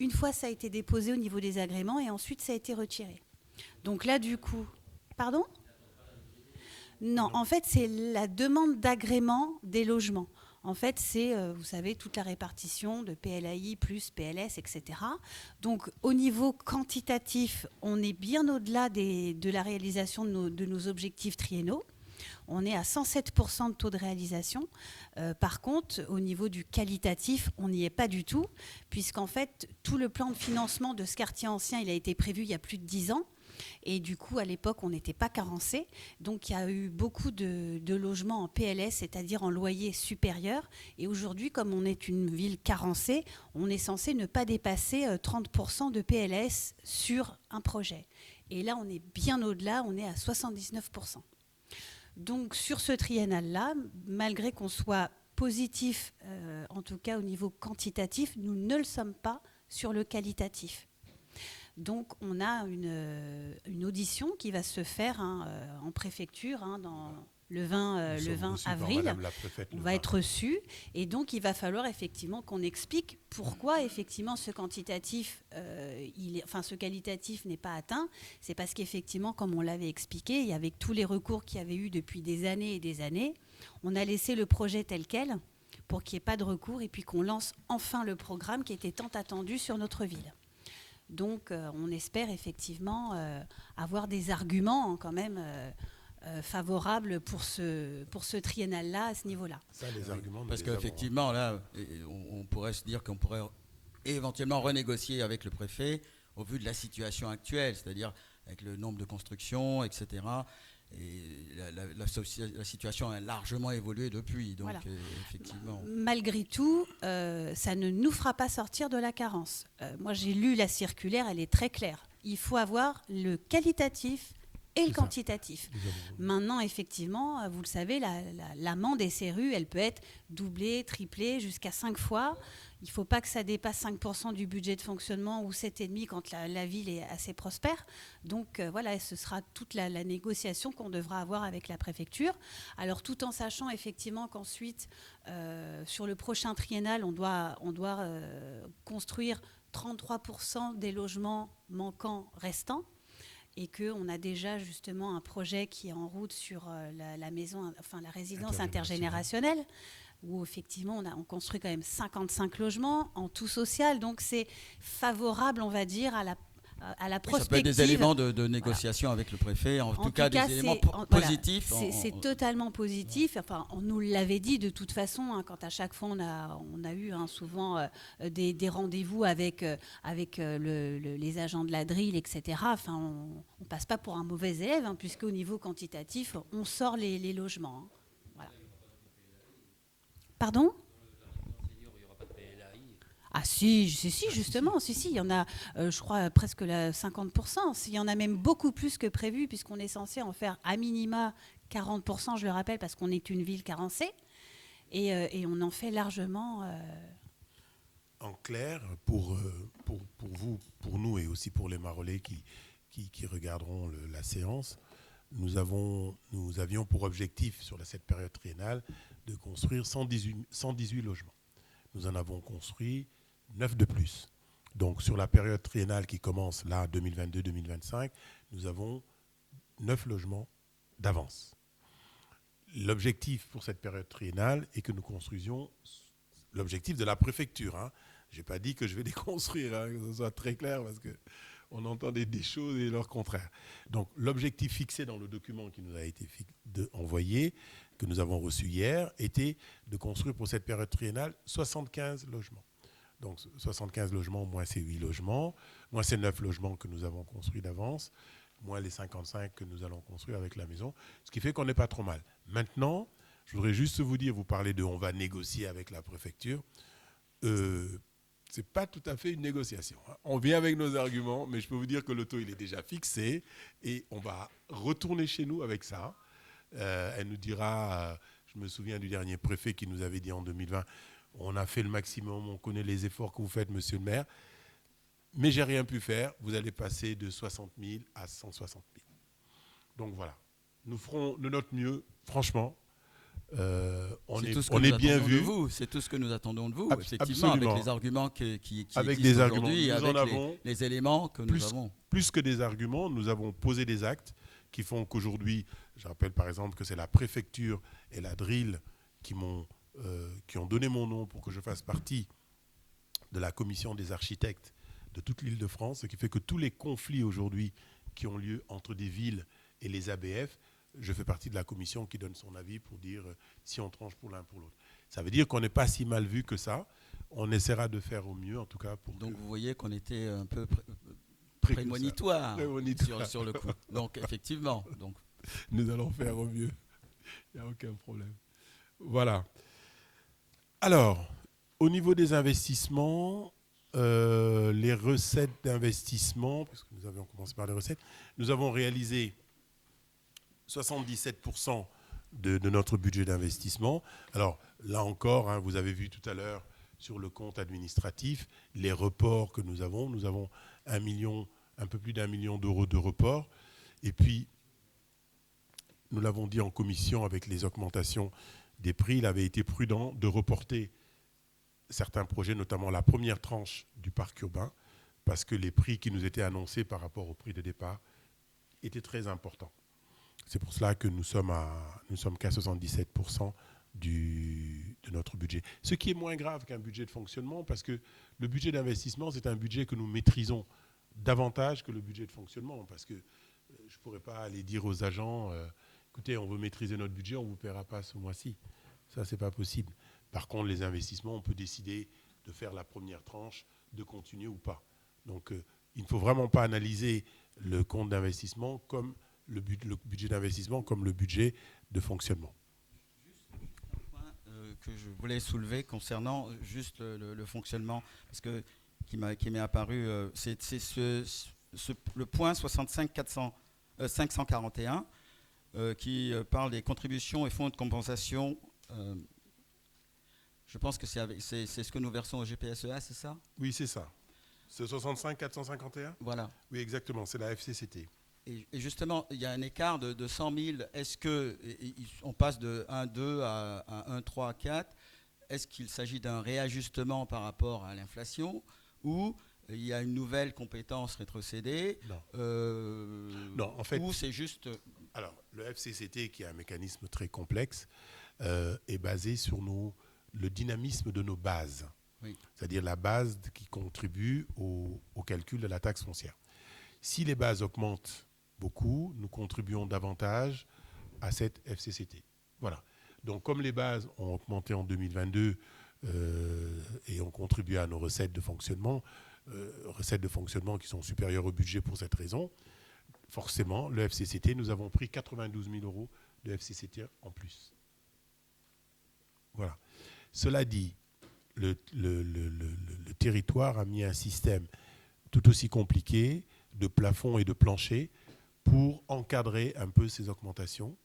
une fois ça a été déposé au niveau des agréments et ensuite ça a été retiré. Donc là, du coup... Pardon ? Non, en fait, c'est la demande d'agrément des logements. En fait, c'est, vous savez, toute la répartition de PLAI plus PLS, etc. Donc, au niveau quantitatif, on est bien au-delà de la réalisation de nos objectifs triennaux. On est à 107% de taux de réalisation. Par contre, au niveau du qualitatif, on n'y est pas du tout, puisqu'en fait, tout le plan de financement de ce quartier ancien, il a été prévu il y a plus de 10 ans. Et du coup, à l'époque, on n'était pas carencé. Donc, il y a eu beaucoup de logements en PLS, c'est-à-dire en loyer supérieur. Et aujourd'hui, comme on est une ville carencée, on est censé ne pas dépasser 30% de PLS sur un projet. Et là, on est bien au-delà, on est à 79%. Donc, sur ce triennal-là, malgré qu'on soit positif, en tout cas au niveau quantitatif, nous ne le sommes pas sur le qualitatif. Donc, on a une audition qui va se faire en préfecture dans le 20 avril. On va être reçu. Et donc, il va falloir effectivement qu'on explique pourquoi effectivement ce quantitatif, ce qualitatif n'est pas atteint. C'est parce qu'effectivement, comme on l'avait expliqué, et avec tous les recours qu'il y avait eu depuis des années et des années, on a laissé le projet tel quel pour qu'il n'y ait pas de recours et puis qu'on lance enfin le programme qui était tant attendu sur notre ville. Donc, on espère effectivement avoir des arguments quand même favorables pour ce triennal-là à ce niveau-là. Ça, les arguments. Parce qu'effectivement, là, on pourrait se dire qu'on pourrait éventuellement renégocier avec le préfet au vu de la situation actuelle, c'est-à-dire avec le nombre de constructions, etc. Et la situation a largement évolué depuis. Donc, voilà. Effectivement. Malgré tout, ça ne nous fera pas sortir de la carence. Moi, j'ai lu la circulaire, elle est très claire. Il faut avoir le qualitatif et le quantitatif. Maintenant, effectivement, vous le savez, l'amende SRU, elle peut être doublée, triplée, jusqu'à 5 fois. Il ne faut pas que ça dépasse 5% du budget de fonctionnement ou 7,5% quand la ville est assez prospère. Donc voilà, ce sera toute la négociation qu'on devra avoir avec la préfecture. Alors tout en sachant effectivement qu'ensuite, sur le prochain triennal, on doit construire 33% des logements manquants restants. Et qu'on a déjà justement un projet qui est en route sur la résidence intergénérationnelle, où effectivement on construit quand même 55 logements en tout social. Donc c'est favorable, on va dire, à la prospective. Ça peut être des éléments de négociation avec le préfet, en tout cas des éléments positifs. C'est totalement positif. Enfin, on nous l'avait dit de toute façon, quand à chaque fois on a eu souvent des rendez-vous avec les agents de la DRIL, etc. Enfin, on passe pas pour un mauvais élève, puisque au niveau quantitatif, on sort les logements. Voilà. Pardon ? Ah si, justement, il y en a, je crois, presque 50%. Il y en a même beaucoup plus que prévu, puisqu'on est censé en faire à minima 40%, je le rappelle, parce qu'on est une ville carencée, et on en fait largement. En clair, pour vous, pour nous, et aussi pour les Marolais qui regarderont la séance, nous avions pour objectif, sur cette période triennale, de construire 118 logements. Nous en avons construit 9 de plus. Donc sur la période triennale qui commence là, 2022-2025, nous avons 9 logements d'avance. L'objectif pour cette période triennale est que nous construisions l'objectif de la préfecture. Hein. Je n'ai pas dit que je vais les construire, hein, que ce soit très clair, parce qu'on entend des choses et leur contraire. Donc l'objectif fixé dans le document qui nous a été envoyé, que nous avons reçu hier, était de construire pour cette période triennale 75 logements. Donc 75 logements moins ces 8 logements, moins ces 9 logements que nous avons construits d'avance, moins les 55 que nous allons construire avec la maison, ce qui fait qu'on n'est pas trop mal. Maintenant, je voudrais juste vous dire, vous parlez de on va négocier avec la préfecture. Ce n'est pas tout à fait une négociation. Hein. On vient avec nos arguments, mais je peux vous dire que le taux il est déjà fixé et on va retourner chez nous avec ça. Elle nous dira, je me souviens du dernier préfet qui nous avait dit en 2020, on a fait le maximum, on connaît les efforts que vous faites, monsieur le maire, mais j'ai rien pu faire, vous allez passer de 60 000 à 160 000. Donc voilà, nous ferons de notre mieux, franchement. On est bien vu. C'est tout ce que nous attendons de vous, Absolument. effectivement, avec les arguments qui avec des arguments, aujourd'hui, avec les éléments que nous avons. Plus que des arguments, nous avons posé des actes qui font qu'aujourd'hui, je rappelle par exemple que c'est la préfecture et la DRIL qui ont donné mon nom pour que je fasse partie de la commission des architectes de toute l'Île-de-France, ce qui fait que tous les conflits aujourd'hui qui ont lieu entre des villes et les ABF, je fais partie de la commission qui donne son avis pour dire si on tranche pour l'un pour l'autre. Ça veut dire qu'on n'est pas si mal vu que ça. On essaiera de faire au mieux, en tout cas. Donc vous voyez qu'on était un peu prémonitoire sur le coup. Donc effectivement. Donc. Nous allons faire au mieux. Il n'y a aucun problème. Voilà. Alors, au niveau des investissements, les recettes d'investissement, puisque nous avions commencé par les recettes, nous avons réalisé 77% de notre budget d'investissement. Alors là encore, hein, vous avez vu tout à l'heure sur le compte administratif les reports que nous avons. Nous avons un peu plus d'1 million d'euros de reports. Et puis, nous l'avons dit en commission avec les augmentations des prix, il avait été prudent de reporter certains projets, notamment la première tranche du parc urbain, parce que les prix qui nous étaient annoncés par rapport au prix de départ étaient très importants. C'est pour cela que nous sommes qu'à 77% de notre budget. Ce qui est moins grave qu'un budget de fonctionnement, parce que le budget d'investissement, c'est un budget que nous maîtrisons davantage que le budget de fonctionnement, parce que je ne pourrais pas aller dire aux agents, écoutez, on veut maîtriser notre budget, on ne vous paiera pas ce mois-ci. Ça, ce n'est pas possible. Par contre, les investissements, on peut décider de faire la première tranche, de continuer ou pas. Donc, il ne faut vraiment pas analyser le compte d'investissement comme le budget d'investissement comme le budget de fonctionnement. Juste un point que je voulais soulever concernant juste le fonctionnement, parce que qui m'est apparu, c'est le point 65 541 qui parle des contributions et fonds de compensation. Je pense que c'est ce que nous versons au GPSEA, c'est ça? Oui, c'est ça. C'est 65 451 ? Voilà. Oui, exactement, c'est la FCCT. Et justement, il y a un écart de 100 000. Est-ce qu'on passe de 1,2 à 1,3, 4 ? Est-ce qu'il s'agit d'un réajustement par rapport à l'inflation ou il y a une nouvelle compétence rétrocédée ? Non, en fait... Ou c'est juste... Alors, le FCCT, qui est un mécanisme très complexe, est basé sur le dynamisme de nos bases. Oui. C'est-à-dire la base qui contribue au calcul de la taxe foncière. Si les bases augmentent beaucoup, nous contribuons davantage à cette FCCT. Voilà. Donc, comme les bases ont augmenté en 2022 et ont contribué à nos recettes de fonctionnement qui sont supérieures au budget pour cette raison, forcément, le FCCT, nous avons pris 92 000 euros de FCCT en plus. Voilà. Cela dit, le territoire a mis un système tout aussi compliqué de plafond et de plancher pour encadrer un peu ces augmentations.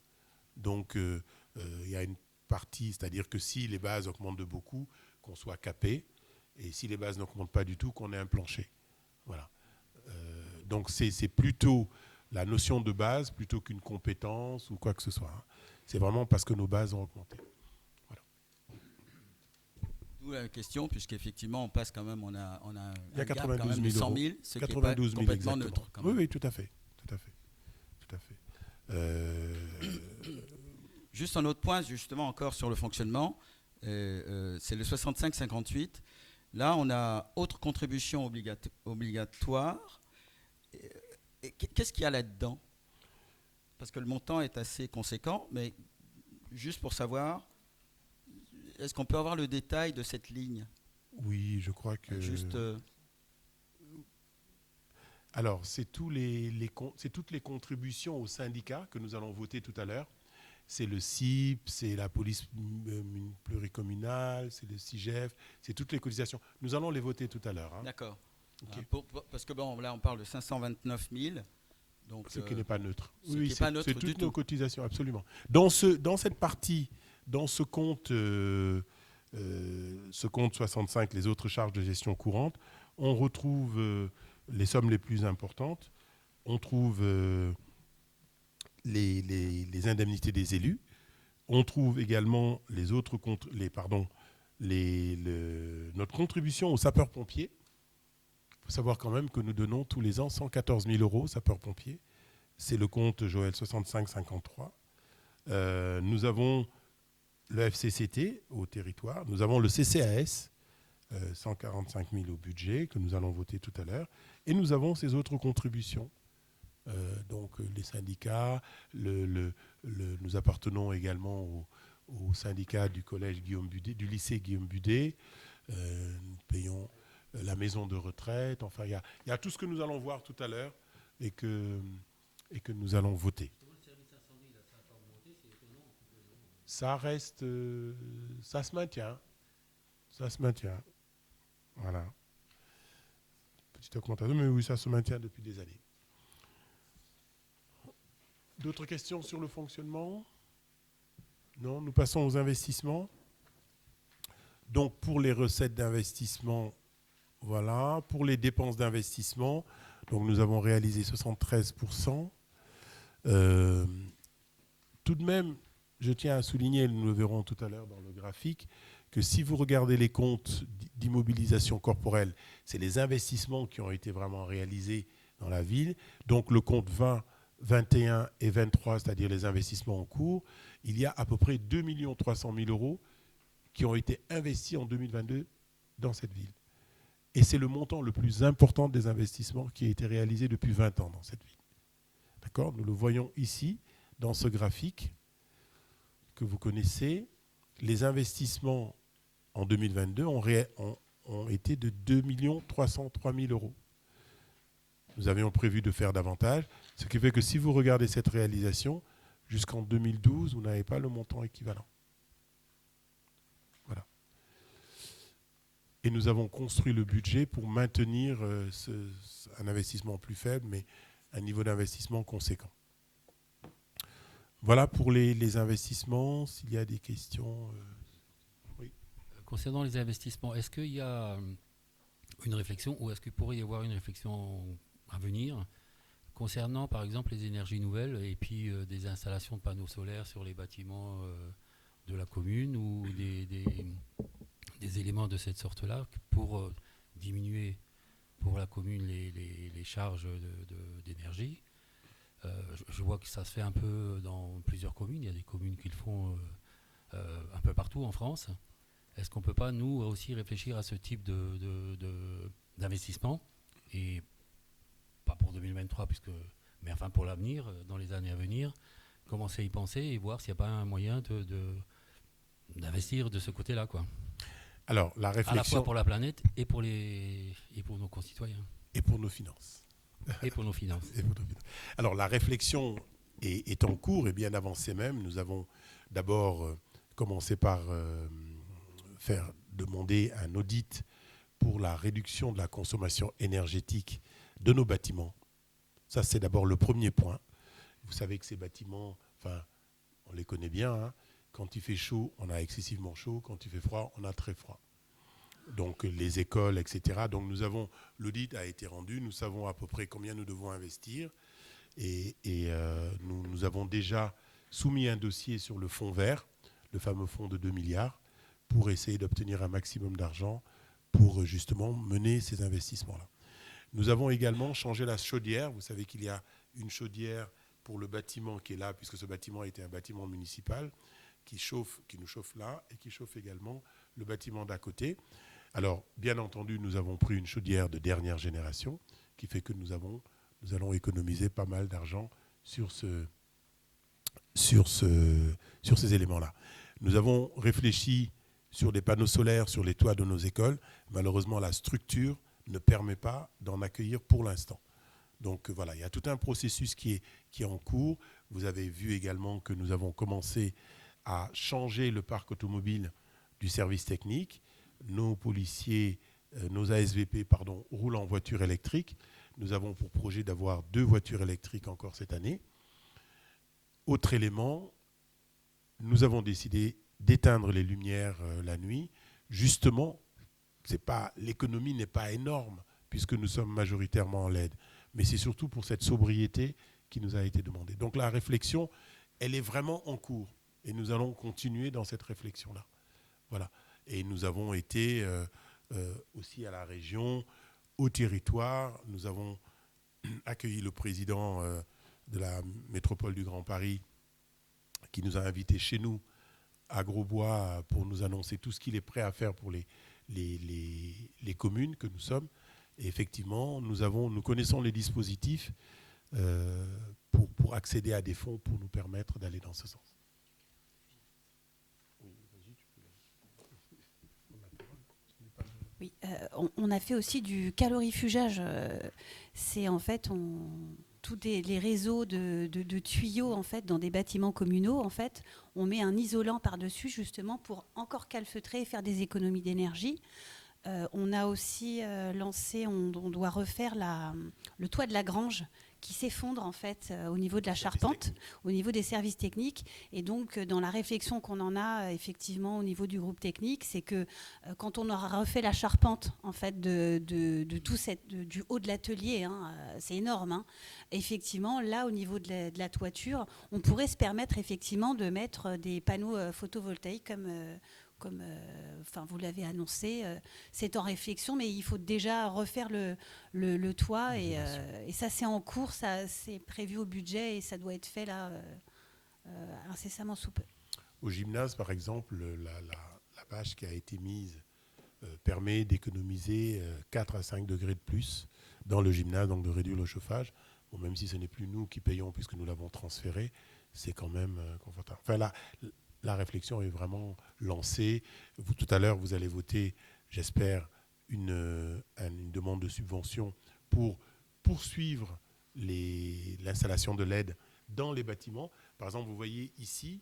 Donc, il y a une partie, c'est-à-dire que si les bases augmentent de beaucoup, qu'on soit capé, et si les bases n'augmentent pas du tout, qu'on ait un plancher. Voilà. Donc, c'est plutôt la notion de base plutôt qu'une compétence ou quoi que ce soit. Hein. C'est vraiment parce que nos bases ont augmenté. Voilà. D'où la question, puisqu'effectivement, on passe quand même, on a Il y a un gap 92 quand même de 000 100 euros. 000, ce qui n'est pas 92 000 complètement exactement. neutre. Quand même. Oui, tout à fait. Juste un autre point, justement, encore sur le fonctionnement, c'est le 65-58. Là, on a autre contribution obligatoire. Qu'est-ce qu'il y a là-dedans? Parce que le montant est assez conséquent, mais juste pour savoir, est-ce qu'on peut avoir le détail de cette ligne? Oui, je crois que... Juste... Alors, c'est toutes les contributions au syndicat que nous allons voter tout à l'heure. C'est le CIP, c'est la police pluricommunale, c'est le CIGEF, c'est toutes les cotisations. Nous allons les voter tout à l'heure. Hein. D'accord. Okay. Parce que bon, là, on parle de 529 000. Donc, ce qui n'est pas neutre. Oui, c'est toutes nos cotisations, absolument. Dans cette partie, dans ce compte 65, les autres charges de gestion courante, on retrouve les sommes les plus importantes. On trouve les indemnités des élus. On trouve également notre contribution aux sapeurs-pompiers. Il faut savoir quand même que nous donnons tous les ans 114 000 euros aux sapeurs-pompiers. C'est le compte Joël 65-53. Nous avons le FCCT au territoire. Nous avons le CCAS, 145 000 au budget, que nous allons voter tout à l'heure. Et nous avons ces autres contributions. Donc les syndicats, nous appartenons également au syndicat du collège Guillaume Budet, du lycée Guillaume Budet. Nous payons la maison de retraite. Enfin, il y a tout ce que nous allons voir tout à l'heure et que nous allons voter. Ça reste, ça se maintient. Voilà. Petite augmentation, mais oui, ça se maintient depuis des années. D'autres questions sur le fonctionnement? Non, nous passons aux investissements. Donc, pour les recettes d'investissement, voilà. Pour les dépenses d'investissement, donc nous avons réalisé 73%. Tout de même, je tiens à souligner, nous le verrons tout à l'heure dans le graphique, que si vous regardez les comptes d'immobilisation corporelle, c'est les investissements qui ont été vraiment réalisés dans la ville. Donc le compte 20, 21 et 23, c'est-à-dire les investissements en cours, il y a à peu près 2 300 000 euros qui ont été investis en 2022 dans cette ville. Et c'est le montant le plus important des investissements qui a été réalisé depuis 20 ans dans cette ville. D'accord ? Nous le voyons ici, dans ce graphique que vous connaissez. Les investissements en 2022 ont été de 2 303 000 euros. Nous avions prévu de faire davantage, ce qui fait que si vous regardez cette réalisation, jusqu'en 2012, vous n'avez pas le montant équivalent. Voilà. Et nous avons construit le budget pour maintenir un investissement plus faible, mais un niveau d'investissement conséquent. Voilà pour les investissements. S'il y a des questions... oui. Concernant les investissements, est-ce qu'il y a une réflexion ou est-ce qu'il pourrait y avoir une réflexion à venir concernant par exemple les énergies nouvelles et puis des installations de panneaux solaires sur les bâtiments de la commune ou des éléments de cette sorte-là pour diminuer pour la commune les charges d'énergie. Je vois que ça se fait un peu dans plusieurs communes. Il y a des communes qui le font un peu partout en France. Est-ce qu'on ne peut pas, nous, aussi réfléchir à ce type d'investissement et pas pour 2023, mais enfin pour l'avenir, dans les années à venir, commencer à y penser et voir s'il n'y a pas un moyen d'investir de ce côté-là, quoi. Alors, la réflexion... À la fois pour la planète et pour nos concitoyens. Et pour nos finances. Et pour nos finances. Alors, la réflexion est en cours et bien avancée même. Nous avons d'abord commencé par demander un audit pour la réduction de la consommation énergétique de nos bâtiments. Ça, c'est d'abord le premier point. Vous savez que ces bâtiments, on les connaît bien. Hein. Quand il fait chaud, on a excessivement chaud. Quand il fait froid, on a très froid. Donc les écoles, etc. Donc l'audit a été rendu. Nous savons à peu près combien nous devons investir. Et nous avons déjà soumis un dossier sur le fonds vert, le fameux fonds de 2 milliards, pour essayer d'obtenir un maximum d'argent pour justement mener ces investissements-là. Nous avons également changé la chaudière. Vous savez qu'il y a une chaudière pour le bâtiment qui est là, puisque ce bâtiment était un bâtiment municipal, qui nous chauffe là et qui chauffe également le bâtiment d'à côté. Alors, bien entendu, nous avons pris une chaudière de dernière génération, qui fait que nous allons économiser pas mal d'argent sur ces éléments-là. Nous avons réfléchi sur des panneaux solaires sur les toits de nos écoles. Malheureusement, la structure ne permet pas d'en accueillir pour l'instant. Donc voilà, il y a tout un processus qui est en cours. Vous avez vu également que nous avons commencé à changer le parc automobile du service technique. Nos policiers, nos ASVP, roulent en voiture électrique. Nous avons pour projet d'avoir 2 voitures électriques encore cette année. Autre élément, nous avons décidé d'éteindre les lumières la nuit. Justement, l'économie n'est pas énorme puisque nous sommes majoritairement en LED. Mais c'est surtout pour cette sobriété qui nous a été demandée. Donc la réflexion, elle est vraiment en cours. Et nous allons continuer dans cette réflexion-là. Voilà. Et nous avons été aussi à la région, au territoire. Nous avons accueilli le président de la métropole du Grand Paris qui nous a invités chez nous à Grosbois pour nous annoncer tout ce qu'il est prêt à faire pour les communes que nous sommes. Et effectivement, nous connaissons les dispositifs pour accéder à des fonds pour nous permettre d'aller dans ce sens. Oui, on a fait aussi du calorifugage. C'est en fait tous les réseaux de tuyaux en fait dans des bâtiments communaux. En fait, on met un isolant par-dessus justement pour encore calfeutrer et faire des économies d'énergie. On a aussi lancé, on doit refaire le toit de la grange qui s'effondre en fait au niveau de la charpente, au niveau des services techniques. Et donc dans la réflexion qu'on en a effectivement au niveau du groupe technique, c'est que quand on aura refait la charpente en fait de tout du haut de l'atelier, c'est énorme. Effectivement, là au niveau de la toiture, on pourrait se permettre effectivement de mettre des panneaux photovoltaïques comme vous l'avez annoncé, c'est en réflexion, mais il faut déjà refaire le toit et ça c'est en cours, ça c'est prévu au budget et ça doit être fait là incessamment sous peu. Au gymnase, par exemple, la bâche qui a été mise permet d'économiser 4 à 5 degrés de plus dans le gymnase, donc de réduire le chauffage. Bon, même si ce n'est plus nous qui payons puisque nous l'avons transféré, c'est quand même confortable. Enfin, la réflexion est vraiment lancée. Tout à l'heure, vous allez voter, j'espère, une demande de subvention pour poursuivre l'installation de LED dans les bâtiments. Par exemple, vous voyez ici,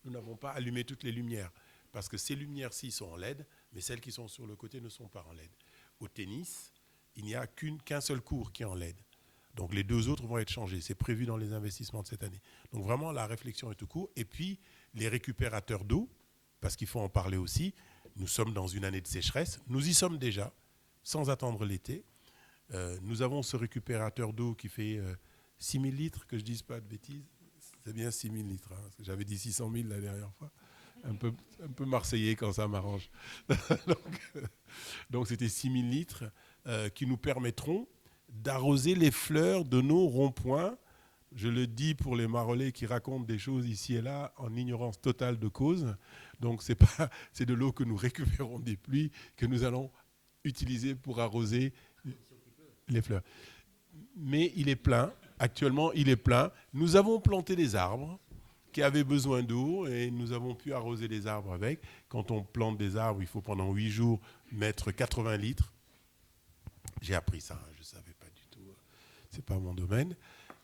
nous n'avons pas allumé toutes les lumières parce que ces lumières-ci sont en LED, mais celles qui sont sur le côté ne sont pas en LED. Au tennis, il n'y a qu'un seul court qui est en LED. Donc les 2 autres vont être changés. C'est prévu dans les investissements de cette année. Donc vraiment, la réflexion est au cours. Et puis, les récupérateurs d'eau, parce qu'il faut en parler aussi. Nous sommes dans une année de sécheresse. Nous y sommes déjà, sans attendre l'été. Nous avons ce récupérateur d'eau qui fait 6 000 litres, que je ne dise pas de bêtises. C'est bien 6 000 litres. J'avais dit 600 000 la dernière fois. Un peu marseillais quand ça m'arrange. Donc c'était 6 000 litres qui nous permettront d'arroser les fleurs de nos ronds-points. Je le dis pour les marolais qui racontent des choses ici et là en ignorance totale de cause. Donc c'est de l'eau que nous récupérons des pluies que nous allons utiliser pour arroser les fleurs. Mais il est plein. Actuellement, il est plein. Nous avons planté des arbres qui avaient besoin d'eau et nous avons pu arroser les arbres avec. Quand on plante des arbres, il faut pendant 8 jours mettre 80 litres. J'ai appris ça, je ne savais pas du tout. Ce n'est pas mon domaine.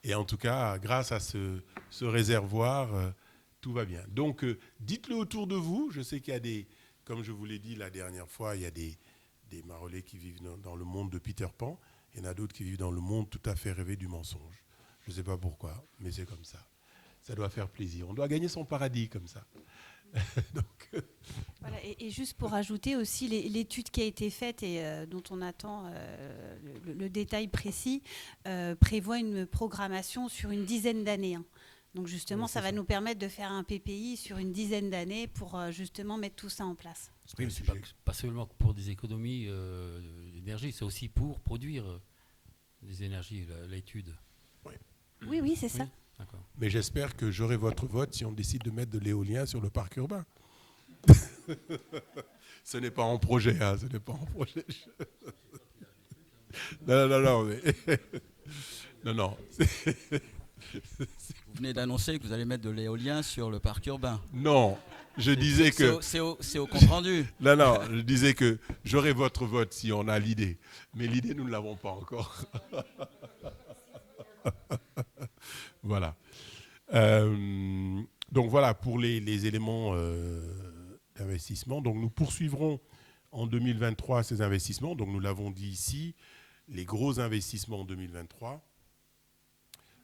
Et en tout cas, grâce à ce réservoir, tout va bien. Donc, dites-le autour de vous. Je sais qu'il y a comme je vous l'ai dit la dernière fois, il y a des marolais qui vivent dans le monde de Peter Pan. Il y en a d'autres qui vivent dans le monde tout à fait rêvé du mensonge. Je ne sais pas pourquoi, mais c'est comme ça. Ça doit faire plaisir. On doit gagner son paradis comme ça. Donc, voilà, et juste pour ajouter aussi l'étude qui a été faite et dont on attend le détail précis, prévoit une programmation sur une dizaine d'années. Donc justement, ça va nous permettre de faire un PPI sur une dizaine d'années pour justement mettre tout ça en place. Oui, mais c'est pas seulement pour des économies d'énergie, c'est aussi pour produire des énergies, l'étude. Oui, c'est ça. D'accord. Mais j'espère que j'aurai votre vote si on décide de mettre de l'éolien sur le parc urbain. Ce n'est pas en projet, hein, ce n'est pas en projet. Non, mais... non. Vous venez d'annoncer que vous allez mettre de l'éolien sur le parc urbain. Non, je disais que... C'est au compte rendu. Non, je disais que j'aurai votre vote si on a l'idée. Mais l'idée, nous ne l'avons pas encore. Voilà. Donc voilà pour les éléments d'investissement. Donc nous poursuivrons en 2023 ces investissements. Donc nous l'avons dit ici, les gros investissements en 2023.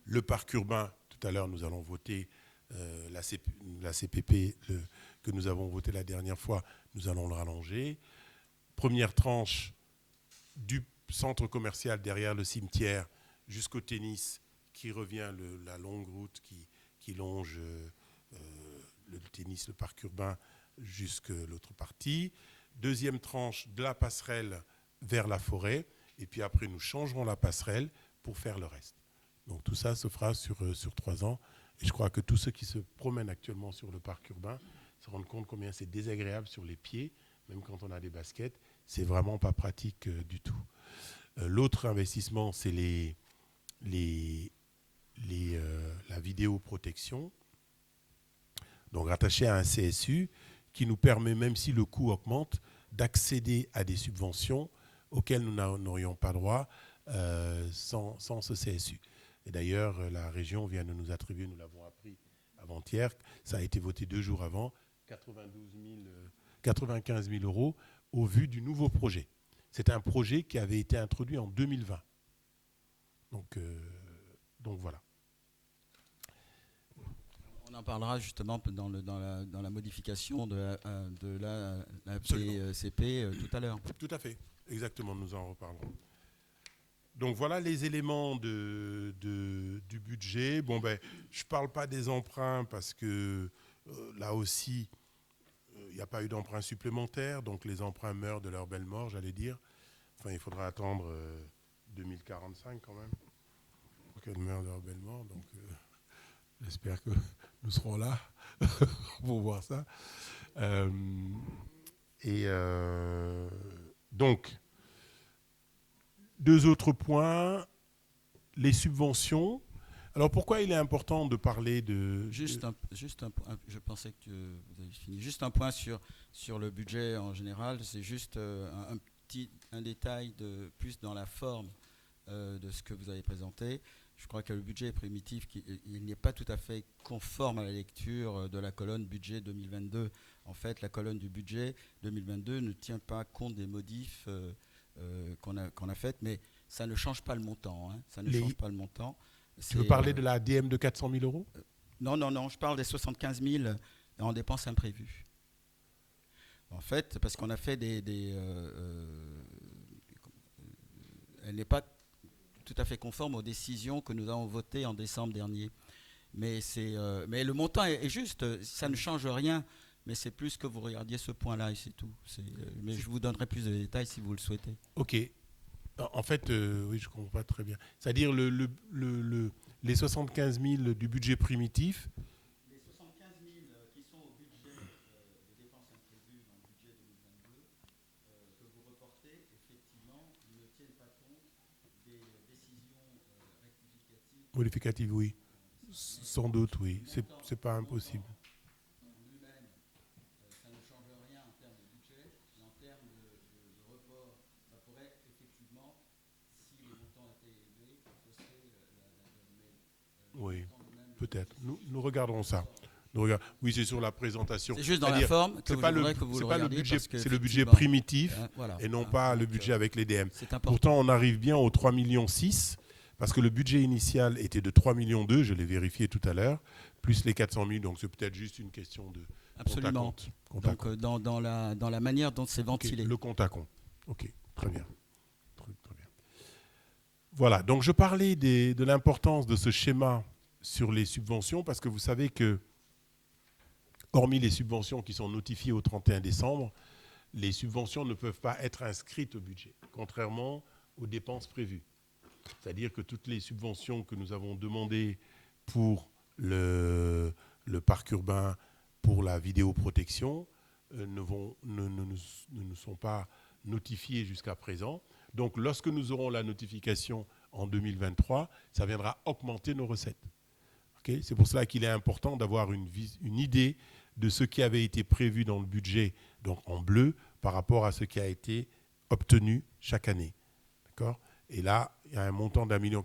Le parc urbain, tout à l'heure nous allons voter la CPP que nous avons voté la dernière fois, nous allons le rallonger. Première tranche du centre commercial derrière le cimetière jusqu'au tennis, qui revient la longue route qui longe le tennis, le parc urbain, jusqu'à l'autre partie. Deuxième tranche de la passerelle vers la forêt. Et puis après, nous changerons la passerelle pour faire le reste. Donc tout ça se fera sur 3 ans. Et je crois que tous ceux qui se promènent actuellement sur le parc urbain se rendent compte combien c'est désagréable sur les pieds, même quand on a des baskets. C'est vraiment pas pratique du tout. L'autre investissement, c'est la vidéoprotection, donc rattaché à un CSU, qui nous permet, même si le coût augmente, d'accéder à des subventions auxquelles nous n'aurions pas droit sans ce CSU. Et d'ailleurs, la région vient de nous attribuer, nous l'avons appris avant-hier, ça a été voté 2 jours avant, 95 000 € au vu du nouveau projet. C'est un projet qui avait été introduit en 2020. Donc voilà. On en parlera justement dans la modification de la PCP tout à l'heure. Tout à fait, exactement, nous en reparlerons. Donc voilà les éléments du budget. Bon, je ne parle pas des emprunts parce que là aussi, il n'y a pas eu d'emprunt supplémentaire, donc les emprunts meurent de leur belle mort, j'allais dire. Enfin, il faudra attendre 2045 quand même pour qu'elles meurent de leur belle mort. Donc j'espère que nous serons là pour voir ça. Donc, 2 autres points, les subventions. Alors pourquoi il est important de parler de... Juste un point, je pensais que vous avez fini. Juste un point sur le budget en général, c'est juste un détail de plus dans la forme de ce que vous avez présenté. Je crois que le budget primitif, il n'est pas tout à fait conforme à la lecture de la colonne budget 2022. En fait, la colonne du budget 2022 ne tient pas compte des modifs qu'on a faites, mais ça ne change pas le montant. Hein. Ça ne change pas le montant. Tu veux parler de la DM de 400 000 €? Non, je parle des 75 000 en dépenses imprévues. En fait, parce qu'on a fait elle n'est pas tout à fait conforme aux décisions que nous avons votées en décembre dernier. Mais le montant est juste, ça ne change rien, mais c'est plus que vous regardiez ce point-là et c'est tout. Mais je vous donnerai plus de détails si vous le souhaitez. Ok. En fait, oui, je ne comprends pas très bien. C'est-à-dire les 75 000 du budget primitif. Les 75 000 qui sont au budget des dépenses imprévues dans le budget 2022, que vous reportez, effectivement, ne tiennent pas compte des décisions rectificatives. Modificatives, oui. Sans doute, oui. C'est pas impossible. En lui-même, ça ne change rien en termes de budget, mais en termes de report, ça pourrait effectivement, si les montants étaient élevés, fausser la donne. Oui, peut-être. Nous regarderons ça. Oui, c'est sur la présentation. C'est juste dans la forme que vous le regardiez. C'est le budget primitif et non pas le budget avec les DM. Pourtant, on arrive bien aux 3,6 millions, parce que le budget initial était de 3,2 millions, je l'ai vérifié tout à l'heure, plus les 400 000, donc c'est peut-être juste une question de absolument. Compte à compte. Donc, dans la manière dont c'est ventilé. Le compte à compte. Ok, très bien. Très bien. Voilà, donc je parlais de l'importance de ce schéma sur les subventions, parce que vous savez que, hormis les subventions qui sont notifiées au 31 décembre, les subventions ne peuvent pas être inscrites au budget, contrairement aux dépenses prévues. C'est-à-dire que toutes les subventions que nous avons demandées pour le parc urbain, pour la vidéoprotection, ne nous sont pas notifiées jusqu'à présent. Donc, lorsque nous aurons la notification en 2023, ça viendra augmenter nos recettes. Okay ? C'est pour cela qu'il est important d'avoir une idée de ce qui avait été prévu dans le budget, donc en bleu, par rapport à ce qui a été obtenu chaque année. D'accord ? Et là, il y a un montant d'1,84 million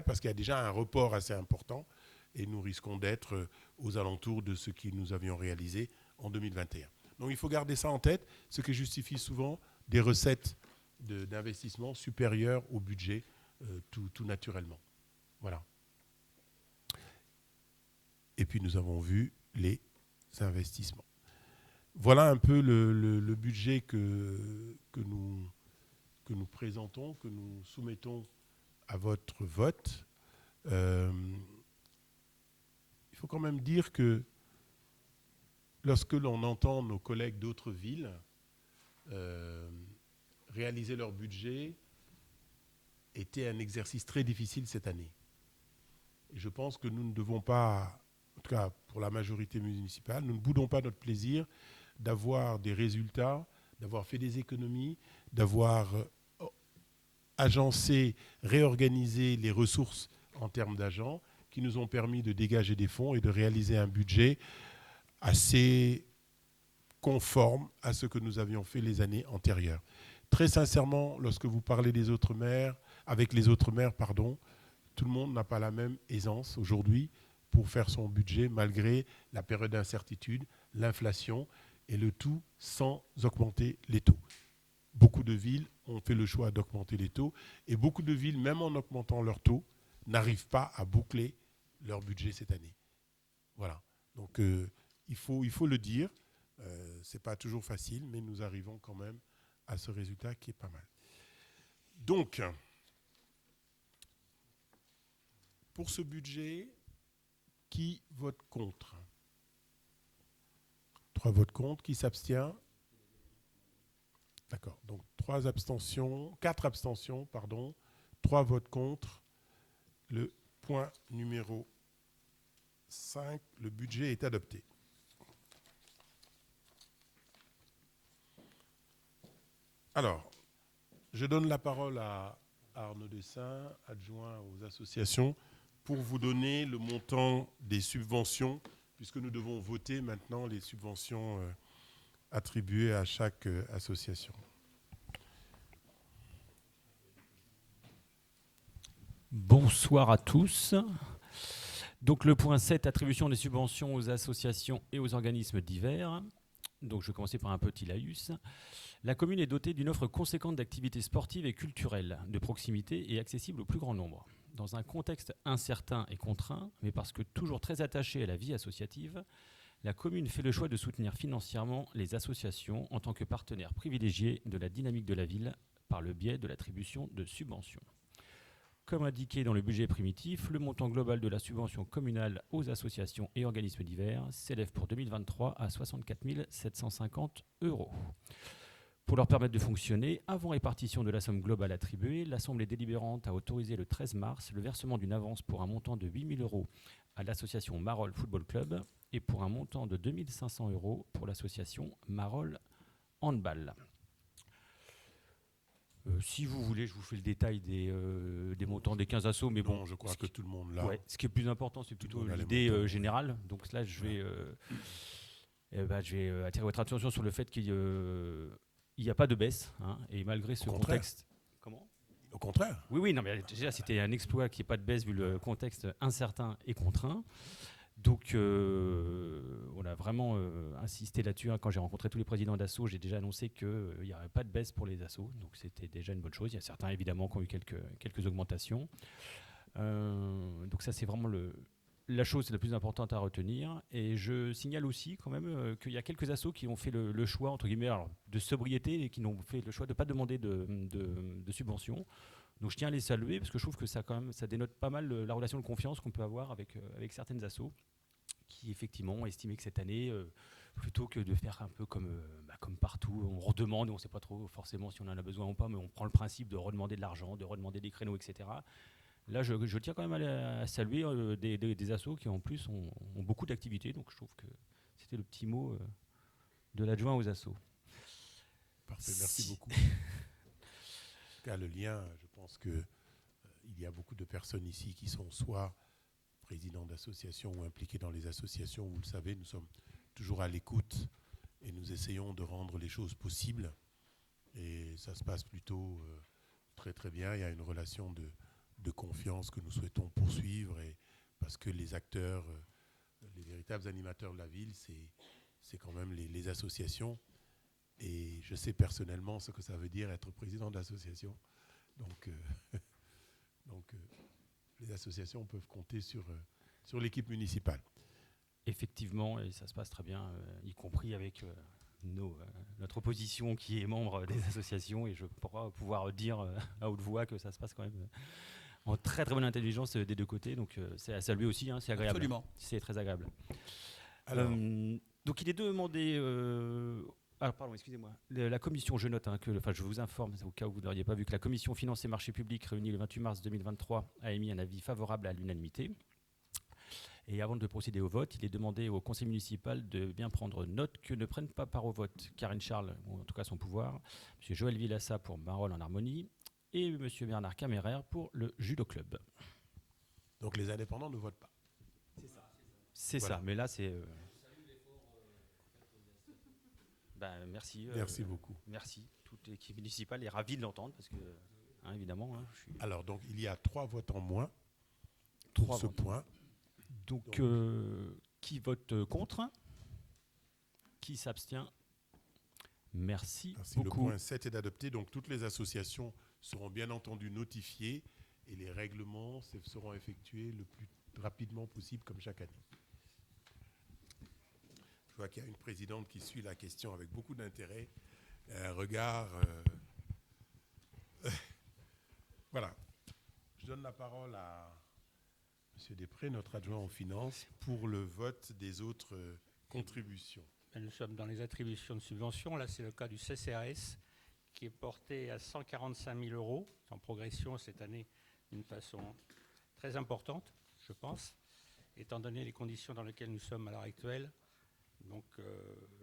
parce qu'il y a déjà un report assez important et nous risquons d'être aux alentours de ce que nous avions réalisé en 2021. Donc il faut garder ça en tête, ce qui justifie souvent des recettes d'investissement supérieures au budget tout naturellement. Voilà. Et puis nous avons vu les investissements. Voilà un peu le budget que nous présentons, que nous soumettons à votre vote. Il faut quand même dire que lorsque l'on entend nos collègues d'autres villes réaliser leur budget, était un exercice très difficile cette année. Et je pense que nous ne devons pas, en tout cas pour la majorité municipale, nous ne boudons pas notre plaisir d'avoir des résultats, d'avoir fait des économies, d'avoir agencé, réorganisé les ressources en termes d'agents qui nous ont permis de dégager des fonds et de réaliser un budget assez conforme à ce que nous avions fait les années antérieures. Très sincèrement, lorsque vous parlez des autres maires, avec les autres maires, tout le monde n'a pas la même aisance aujourd'hui pour faire son budget malgré la période d'incertitude, l'inflation et le tout sans augmenter les taux. Beaucoup de villes ont fait le choix d'augmenter les taux et beaucoup de villes, même en augmentant leurs taux, n'arrivent pas à boucler leur budget cette année. Voilà. Donc il faut le dire. Ce n'est pas toujours facile, mais nous arrivons quand même à ce résultat qui est pas mal. Donc, pour ce budget, qui vote contre ? 3 votes contre. Qui s'abstient ? D'accord. Donc 4 abstentions, 3 votes contre. Le point numéro 5, le budget est adopté. Alors, je donne la parole à Arnaud Dessin, adjoint aux associations, pour vous donner le montant des subventions, puisque nous devons voter maintenant les subventions attribuées à chaque association. Bonsoir à tous. Donc le point 7, attribution des subventions aux associations et aux organismes divers. Donc je vais commencer par un petit laïus. La commune est dotée d'une offre conséquente d'activités sportives et culturelles, de proximité et accessibles au plus grand nombre. Dans un contexte incertain et contraint, mais parce que toujours très attachée à la vie associative, la commune fait le choix de soutenir financièrement les associations en tant que partenaire privilégié de la dynamique de la ville par le biais de l'attribution de subventions. Comme indiqué dans le budget primitif, le montant global de la subvention communale aux associations et organismes divers s'élève pour 2023 à 64 750 €. Pour leur permettre de fonctionner, avant répartition de la somme globale attribuée, l'Assemblée délibérante a autorisé le 13 mars le versement d'une avance pour un montant de 8 000 € à l'association Marolles Football Club et pour un montant de 2 500 € pour l'association Marolles Handball. Si vous voulez, je vous fais le détail des montants des 15 assos, mais bon, je crois que tout le monde l'a. Ouais, ce qui est plus important, c'est plutôt l'idée générale. Donc là, je vais attirer votre attention sur le fait qu'il n'y a pas de baisse, hein, et malgré ce contexte... Comment ? Au contraire. Oui, non, mais déjà, c'était un exploit qu'il n'y ait pas de baisse vu le contexte incertain et contraint. Donc, on a vraiment insisté là-dessus. Hein. Quand j'ai rencontré tous les présidents d'assos, j'ai déjà annoncé qu'il n'y aurait pas de baisse pour les assos. Donc, c'était déjà une bonne chose. Il y a certains, évidemment, qui ont eu quelques augmentations. Donc, ça, c'est vraiment la chose la plus importante à retenir. Et je signale aussi, quand même, qu'il y a quelques assos qui ont fait le choix, entre guillemets, alors, de sobriété et qui n'ont fait le choix de ne pas demander de subvention. Donc je tiens à les saluer parce que je trouve que ça dénote pas mal la relation de confiance qu'on peut avoir avec certaines assos qui effectivement ont estimé que cette année, plutôt que de faire un peu comme partout, on redemande et on ne sait pas trop forcément si on en a besoin ou pas, mais on prend le principe de redemander de l'argent, de redemander des créneaux, etc. Là, je tiens quand même à saluer des assos qui en plus ont beaucoup d'activités, donc je trouve que c'était le petit mot de l'adjoint aux assos. Parfait, merci beaucoup. En tout cas, le lien, je pense qu'il y a beaucoup de personnes ici qui sont soit présidents d'associations ou impliqués dans les associations. Vous le savez, nous sommes toujours à l'écoute et nous essayons de rendre les choses possibles. Et ça se passe plutôt très très bien. Il y a une relation de confiance que nous souhaitons poursuivre, et parce que les acteurs, les véritables animateurs de la ville, c'est quand même les associations. Et je sais personnellement ce que ça veut dire être président d'association. Donc, les associations peuvent compter sur l'équipe municipale. Effectivement, et ça se passe très bien, y compris avec notre opposition qui est membre des associations, et je pourrais pouvoir dire à haute voix que ça se passe quand même en très très bonne intelligence des deux côtés. Donc c'est à saluer aussi, c'est agréable. Absolument. C'est très agréable. Alors, donc il est demandé... pardon, excusez-moi. La commission, je note, je vous informe, au cas où vous n'auriez pas vu, que la commission Finances et Marchés Publics, réunie le 28 mars 2023, a émis un avis favorable à l'unanimité. Et avant de procéder au vote, il est demandé au conseil municipal de bien prendre note que ne prennent pas part au vote Karine Charles, ou en tout cas son pouvoir, M. Joël Villassa pour Marolles en Harmonie, et M. Bernard Caméraire pour le Judo Club. donc les indépendants ne votent pas. C'est Voilà. ça, mais là c'est... merci. Merci beaucoup. Merci. Toute l'équipe municipale est ravie de l'entendre parce que, évidemment, Alors, donc, il y a 3 votes en moins pour ce point. Donc, qui vote contre? Qui s'abstient? Merci Ainsi, beaucoup. le point 7 est adopté. Donc, toutes les associations seront bien entendu notifiées et les règlements seront effectués le plus rapidement possible, comme chaque année. Je vois qu'il y a une présidente qui suit la question avec beaucoup d'intérêt, un regard. Voilà. Je donne la parole à M. Després, notre adjoint aux finances, pour le vote des autres contributions. Nous sommes dans les attributions de subventions. Là, c'est le cas du CCAS qui est porté à 145 000 €, en progression cette année d'une façon très importante, je pense, étant donné les conditions dans lesquelles nous sommes à l'heure actuelle. Donc,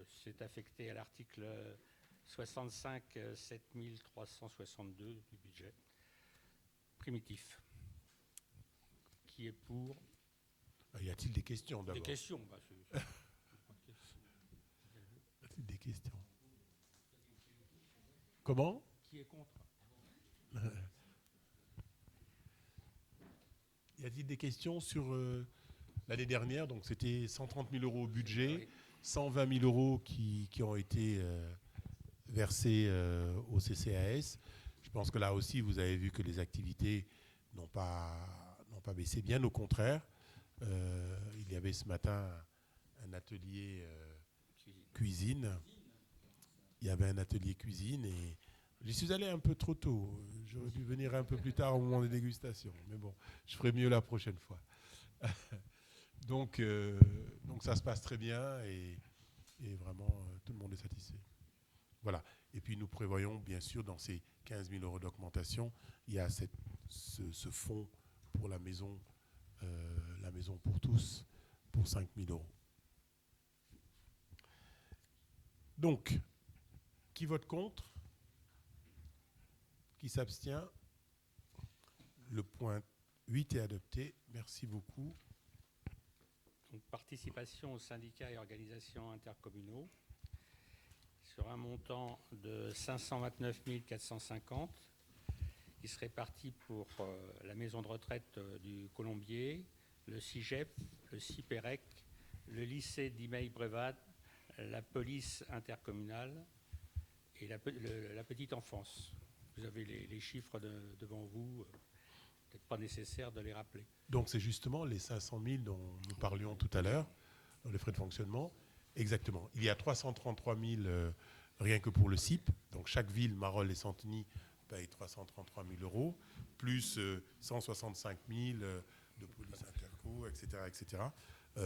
c'est affecté à l'article 65 7362 du budget primitif, qui est pour... Y a-t-il des questions d'abord? Des questions Y a-t-il des questions? Comment? Qui est contre? Y a-t-il des questions sur l'année dernière? Donc c'était 130 000 € au budget, Oui. 120 000 € qui ont été versés au CCAS. Je pense que là aussi, vous avez vu que les activités n'ont pas baissé, bien au contraire. Il y avait ce matin un atelier cuisine. Il y avait un atelier cuisine et j'y suis allé un peu trop tôt. J'aurais dû venir un peu plus tard au moment des dégustations. Mais bon, je ferai mieux la prochaine fois. Donc ça se passe très bien et vraiment tout le monde est satisfait. Voilà. Et puis nous prévoyons bien sûr dans ces 15 000 € d'augmentation, il y a ce fonds pour la maison pour tous pour 5 000 €. Donc, qui vote contre? Qui s'abstient? Le point 8 est adopté. Merci beaucoup. Donc, participation aux syndicats et organisations intercommunaux sur un montant de 529 450 qui serait parti pour la maison de retraite du Colombier, le CIGEP, le CIPEREC, le lycée d'Imeil-Brévad, la police intercommunale et la petite enfance. Vous avez les chiffres devant vous, peut-être pas nécessaire de les rappeler. Donc c'est justement les 500 000 dont nous parlions tout à l'heure, dans les frais de fonctionnement. Exactement. Il y a 333 000 rien que pour le CIP. Donc chaque ville, Marolles et Santeny, paye 333 000 euros, plus 165 000 de police interco, etc. etc.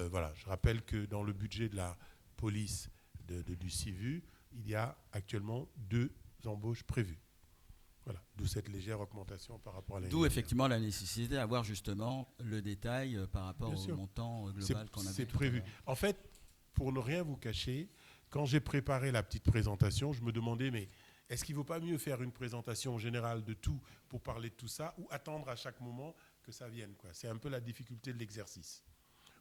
Voilà, je rappelle que dans le budget de la police du CIVU, il y a actuellement 2 embauches prévues. Voilà, d'où cette légère augmentation par rapport à l'année D'où dernière. effectivement la nécessité d'avoir justement le détail par rapport au montant global qu'on avait. C'est prévu. En fait, pour ne rien vous cacher, quand j'ai préparé la petite présentation, je me demandais, mais est-ce qu'il ne vaut pas mieux faire une présentation générale de tout pour parler de tout ça ou attendre à chaque moment que ça vienne, quoi. C'est un peu la difficulté de l'exercice.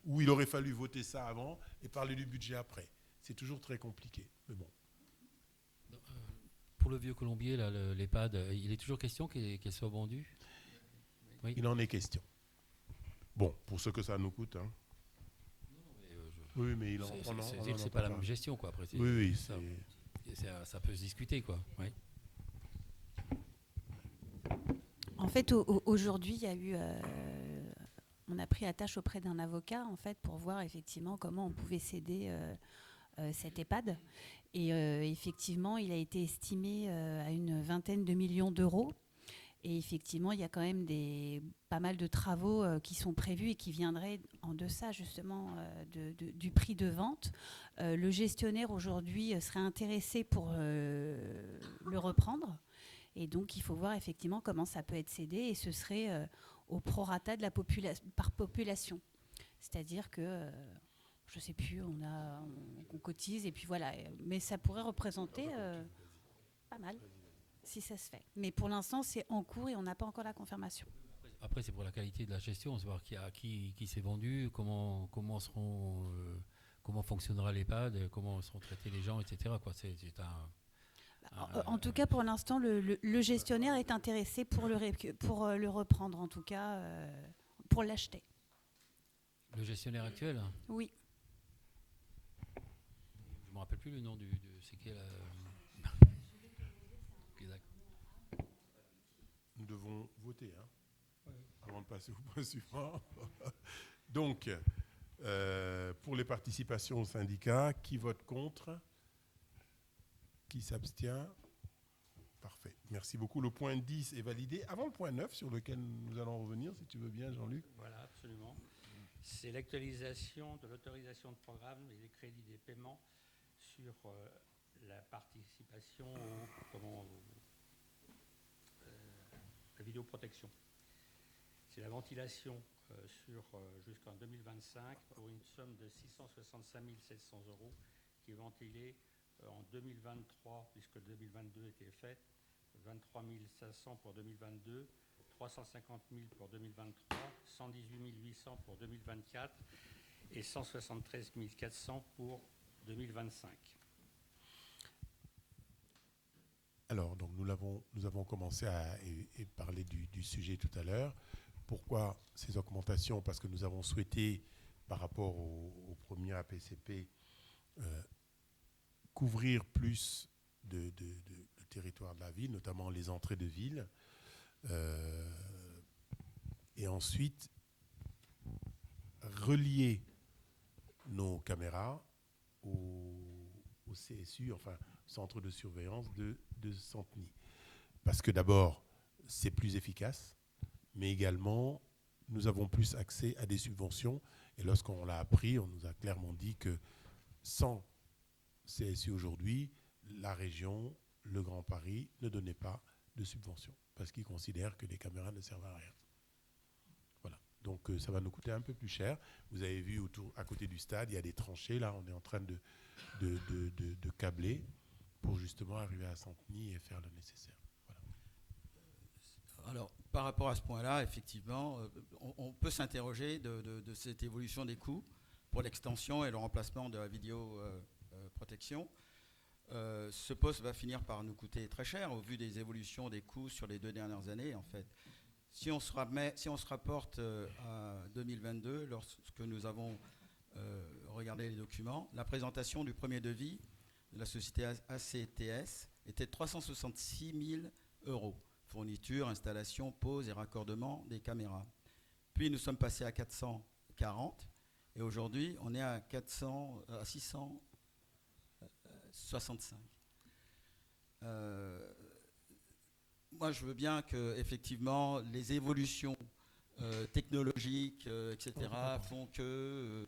Ou il aurait fallu voter ça avant et parler du budget après. C'est toujours très compliqué, mais bon. Pour le vieux Colombier, là, l'EHPAD, il est toujours question qu'elle soit vendue? Oui. Il en est question. Bon, pour ce que ça nous coûte. Hein. Oui, mais il en c'est pas la même gestion, quoi. Après, oui, ça peut se discuter, quoi. Oui. En fait, aujourd'hui, il y a eu... on a pris attache auprès d'un avocat, en fait, pour voir effectivement comment on pouvait céder cet EHPAD. Et effectivement, il a été estimé à une vingtaine de millions d'euros. Et effectivement, il y a quand même pas mal de travaux qui sont prévus et qui viendraient en deçà justement du prix de vente. Le gestionnaire aujourd'hui serait intéressé pour le reprendre. Et donc, il faut voir effectivement comment ça peut être cédé. Et ce serait au prorata de par population. C'est-à-dire que... je ne sais plus, on cotise et puis voilà. Mais ça pourrait représenter pas mal, si ça se fait. Mais pour l'instant, c'est en cours et on n'a pas encore la confirmation. Après, c'est pour la qualité de la gestion, savoir qui s'est vendu, comment fonctionnera l'EHPAD, comment seront traités les gens, etc. Quoi. En tout cas, pour l'instant, le gestionnaire est intéressé pour le reprendre, en tout cas, pour l'acheter. Le gestionnaire actuel? Oui. Je ne me rappelle plus le nom de c'est quel. Nous devons voter avant de passer au point suivant. Donc, pour les participations au syndicat, qui vote contre? Qui s'abstient? Parfait. Merci beaucoup. Le point 10 est validé. Avant le point 9, sur lequel nous allons revenir, si tu veux bien, Jean-Luc. Voilà, absolument. C'est l'actualisation de l'autorisation de programme et les crédits des paiements sur la participation la vidéoprotection. C'est la ventilation jusqu'en 2025 pour une somme de 665 700 euros qui est ventilée en 2023, puisque 2022 était faite, 23 500 pour 2022, 350 000 pour 2023, 118 800 pour 2024 et 173 400 pour 2025. Alors, donc nous avons commencé à parler du sujet tout à l'heure. Pourquoi ces augmentations? Parce que nous avons souhaité, par rapport au premier APCP, couvrir plus de territoire de la ville, notamment les entrées de ville. Et ensuite, relier nos caméras au CSU, enfin, centre de surveillance de Santeny. Parce que d'abord, c'est plus efficace, mais également, nous avons plus accès à des subventions. Et lorsqu'on l'a appris, on nous a clairement dit que sans CSU aujourd'hui, la région, le Grand Paris, ne donnait pas de subventions, parce qu'ils considèrent que les caméras ne servent à rien. Voilà. Donc ça va nous coûter un peu plus cher. Vous avez vu à côté du stade, il y a des tranchées. Là, on est en train de câbler pour justement arriver à Santeny et faire le nécessaire. Voilà. Alors, par rapport à ce point-là, effectivement, on peut s'interroger de cette évolution des coûts pour l'extension et le remplacement de la vidéoprotection. Ce poste va finir par nous coûter très cher au vu des évolutions des coûts sur les 2 dernières années, en fait. Si on se rapporte à 2022, lorsque nous avons regardé les documents, la présentation du premier devis de la société ACTS était de 366 000 euros. Fourniture, installation, pose et raccordement des caméras. Puis nous sommes passés à 440 et aujourd'hui on est à 665. moi, je veux bien que, effectivement, les évolutions technologiques, etc., font que...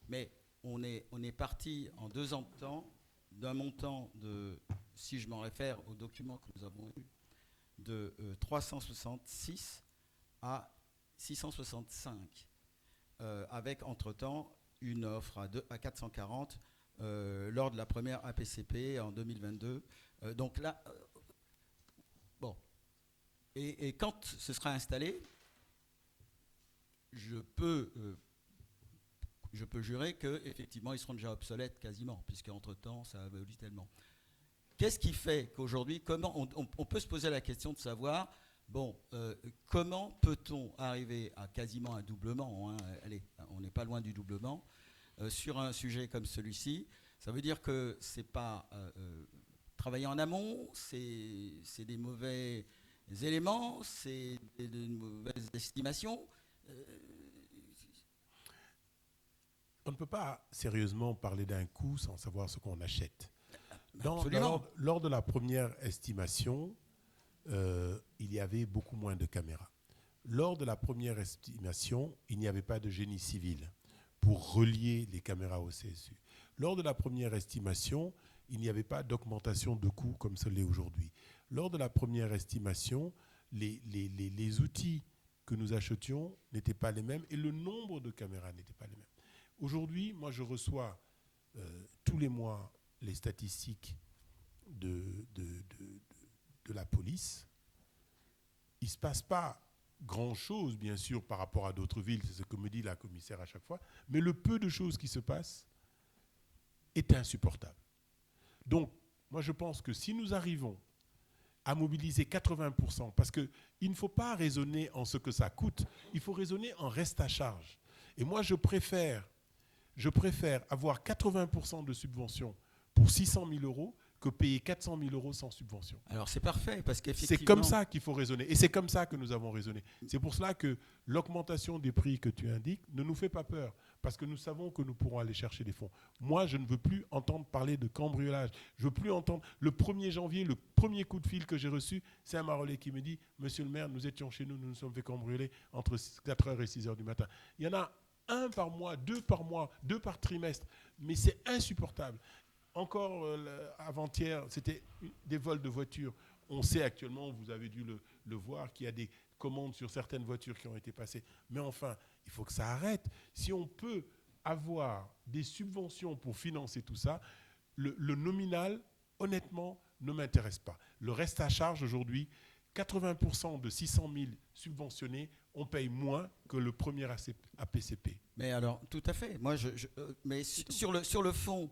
mais on est parti en 2 ans de temps d'un montant de, si je m'en réfère au document que nous avons eu, de 366 à 665, avec entre-temps une offre à 440 lors de la première APCP en 2022. Donc là, bon. Et quand ce sera installé, je peux jurer qu'effectivement, ils seront déjà obsolètes quasiment, puisqu'entre-temps, ça a évolué tellement. Qu'est-ce qui fait qu'aujourd'hui, comment on peut se poser la question de savoir, bon, comment peut-on arriver à quasiment un doublement, hein, allez, on n'est pas loin du doublement, sur un sujet comme celui-ci. Ça veut dire que ce n'est pas travailler en amont, c'est des mauvais éléments, c'est des mauvaises estimations. On ne peut pas sérieusement parler d'un coût sans savoir ce qu'on achète. Lors de la première estimation, il y avait beaucoup moins de caméras. Lors de la première estimation, il n'y avait pas de génie civil pour relier les caméras au CSU. Lors de la première estimation, il n'y avait pas d'augmentation de coûts comme ce l'est aujourd'hui. Lors de la première estimation, les outils que nous achetions n'étaient pas les mêmes et le nombre de caméras n'était pas les mêmes. Aujourd'hui, moi, je reçois tous les mois les statistiques de la police. Il ne se passe pas grand-chose, bien sûr, par rapport à d'autres villes, c'est ce que me dit la commissaire à chaque fois, mais le peu de choses qui se passent est insupportable. Donc, moi, je pense que si nous arrivons à mobiliser 80%, parce qu'il ne faut pas raisonner en ce que ça coûte, il faut raisonner en reste à charge. Et moi, je préfère avoir 80% de subvention pour 600 000 euros que payer 400 000 euros sans subvention. Alors c'est parfait, parce qu'effectivement... C'est comme ça qu'il faut raisonner, et c'est comme ça que nous avons raisonné. C'est pour cela que l'augmentation des prix que tu indiques ne nous fait pas peur, parce que nous savons que nous pourrons aller chercher des fonds. Moi, je ne veux plus entendre parler de cambriolage. Je ne veux plus entendre... Le 1er janvier, le premier coup de fil que j'ai reçu, c'est un Marolais qui me dit « Monsieur le maire, nous étions chez nous, nous nous sommes fait cambrioler entre 4h et 6h du matin. » Il y en a 1 par mois, 2 par trimestre, mais c'est insupportable. Encore avant-hier, c'était des vols de voitures. On sait actuellement, vous avez dû le voir, qu'il y a des commandes sur certaines voitures qui ont été passées. Mais enfin, il faut que ça arrête. Si on peut avoir des subventions pour financer tout ça, le nominal, honnêtement, ne m'intéresse pas. Le reste à charge aujourd'hui, 80% de 600 000 subventionnés, on paye moins que le premier APCP. Mais alors, tout à fait. Moi, mais sur le fond,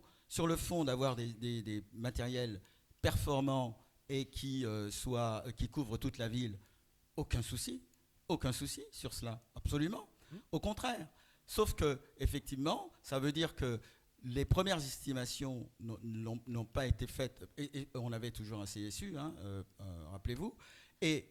d'avoir des matériels performants et qui couvrent toute la ville, aucun souci sur cela, absolument. Au contraire. Sauf que, effectivement, ça veut dire que les premières estimations n'ont pas été faites, et on avait toujours un CSU, hein, rappelez-vous, et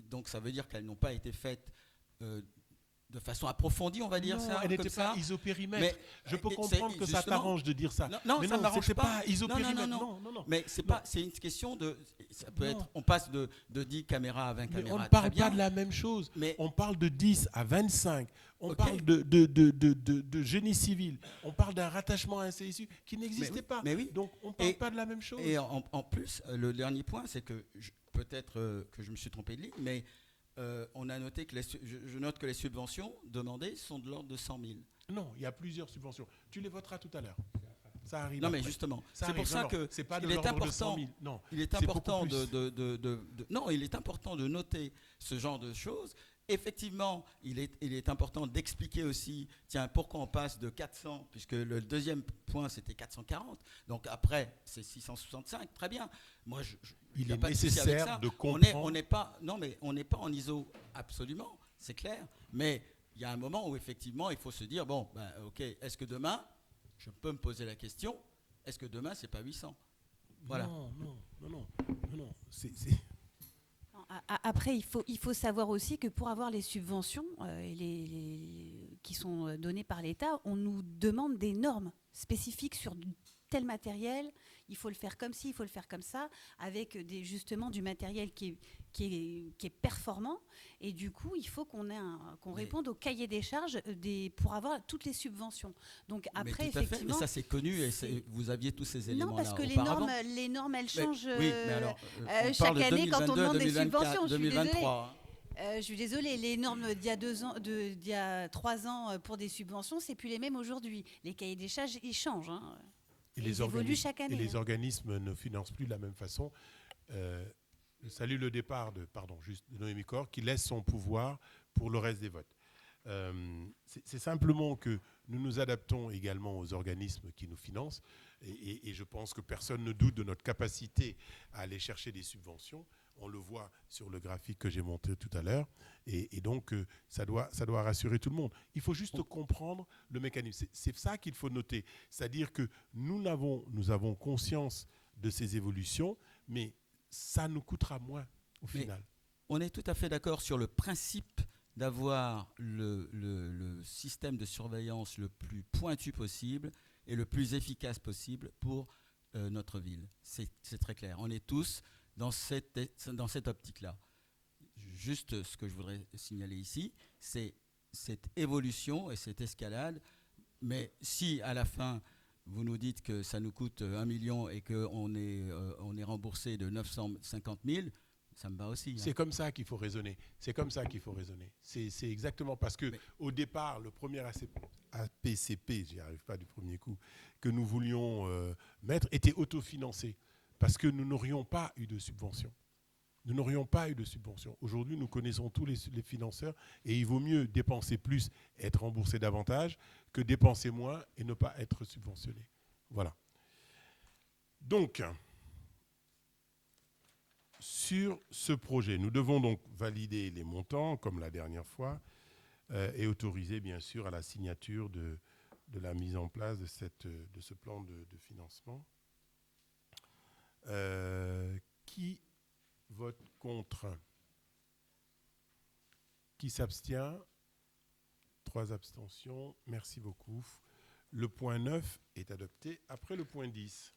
donc ça veut dire qu'elles n'ont pas été faites de façon approfondie, on va dire non, ça. Elle n'était pas isopérimètre. Mais je peux comprendre que ça t'arrange de dire ça. Non, mais ça ne m'arrange pas. Isopérimètre. Non. Mais c'est une question de... Ça peut être, on passe de 10 caméras à 20 caméras. On ne parle pas de la même chose. Mais on parle de 10 à 25. On parle de génie civil. On parle d'un rattachement à un CSU qui n'existait pas. Mais oui. Donc on ne parle pas de la même chose. Et en plus, le dernier point, c'est que peut-être que je me suis trompé de ligne, mais... on a noté que je note que les subventions demandées sont de l'ordre de 100 000. Non, il y a plusieurs subventions. Tu les voteras tout à l'heure. Ça arrive. Non, mais justement, c'est pour ça que c'est pas de l'ordre de 100 000. Non, il est important il est important de noter ce genre de choses. Effectivement, il est important d'expliquer aussi, tiens, pourquoi on passe de 400, puisque le deuxième point, c'était 440. Donc après, c'est 665, très bien. Moi, il est nécessaire de comprendre. On n'est pas en ISO, absolument, c'est clair. Mais il y a un moment où, effectivement, il faut se dire, bon, OK, est-ce que demain, je peux me poser la question, est-ce que demain, c'est pas 800 ? Voilà. Non. Après, il faut savoir aussi que pour avoir les subventions qui sont données par l'État, on nous demande des normes spécifiques sur tel matériel, il faut le faire comme ci, il faut le faire comme ça, avec justement du matériel qui est performant. Et du coup, il faut qu'on réponde au cahier des charges pour avoir toutes les subventions. Donc après, effectivement... Mais ça, c'est connu et vous aviez tous ces éléments-là. Non, parce que les normes, elles changent chaque année quand on demande des subventions. 2023. Je suis désolée, les normes d'il y a 3 ans pour des subventions, c'est plus les mêmes aujourd'hui. Les cahiers des charges, ils changent. Hein. Ils évoluent chaque année. Et les organismes ne financent plus de la même façon. Je salue le départ de Noémie Cor, qui laisse son pouvoir pour le reste des votes. C'est simplement que nous nous adaptons également aux organismes qui nous financent. Et je pense que personne ne doute de notre capacité à aller chercher des subventions. On le voit sur le graphique que j'ai montré tout à l'heure. Et donc, ça doit rassurer tout le monde. Il faut juste comprendre le mécanisme. C'est ça qu'il faut noter. C'est-à-dire que nous avons conscience de ces évolutions, mais ça nous coûtera moins au final. On est tout à fait d'accord sur le principe d'avoir le système de surveillance le plus pointu possible et le plus efficace possible pour notre ville. C'est très clair. On est tous dans cette optique-là. Juste ce que je voudrais signaler ici, c'est cette évolution et cette escalade. Mais si à la fin, vous nous dites que ça nous coûte 1 million et qu'on est remboursé de 950 000, ça me va aussi. C'est comme ça qu'il faut raisonner. C'est exactement parce que au départ, le premier APCP, j'y arrive pas du premier coup, que nous voulions mettre était autofinancé parce que nous n'aurions pas eu de subvention. Aujourd'hui, nous connaissons tous les financeurs et il vaut mieux dépenser plus et être remboursé davantage que dépenser moins et ne pas être subventionné. Voilà. Donc, sur ce projet, nous devons donc valider les montants, comme la dernière fois, et autoriser, bien sûr, à la signature de la mise en place de ce plan de financement. Qui vote contre? Qui s'abstient? 3 abstentions. Merci beaucoup. Le point 9 est adopté après le point 10.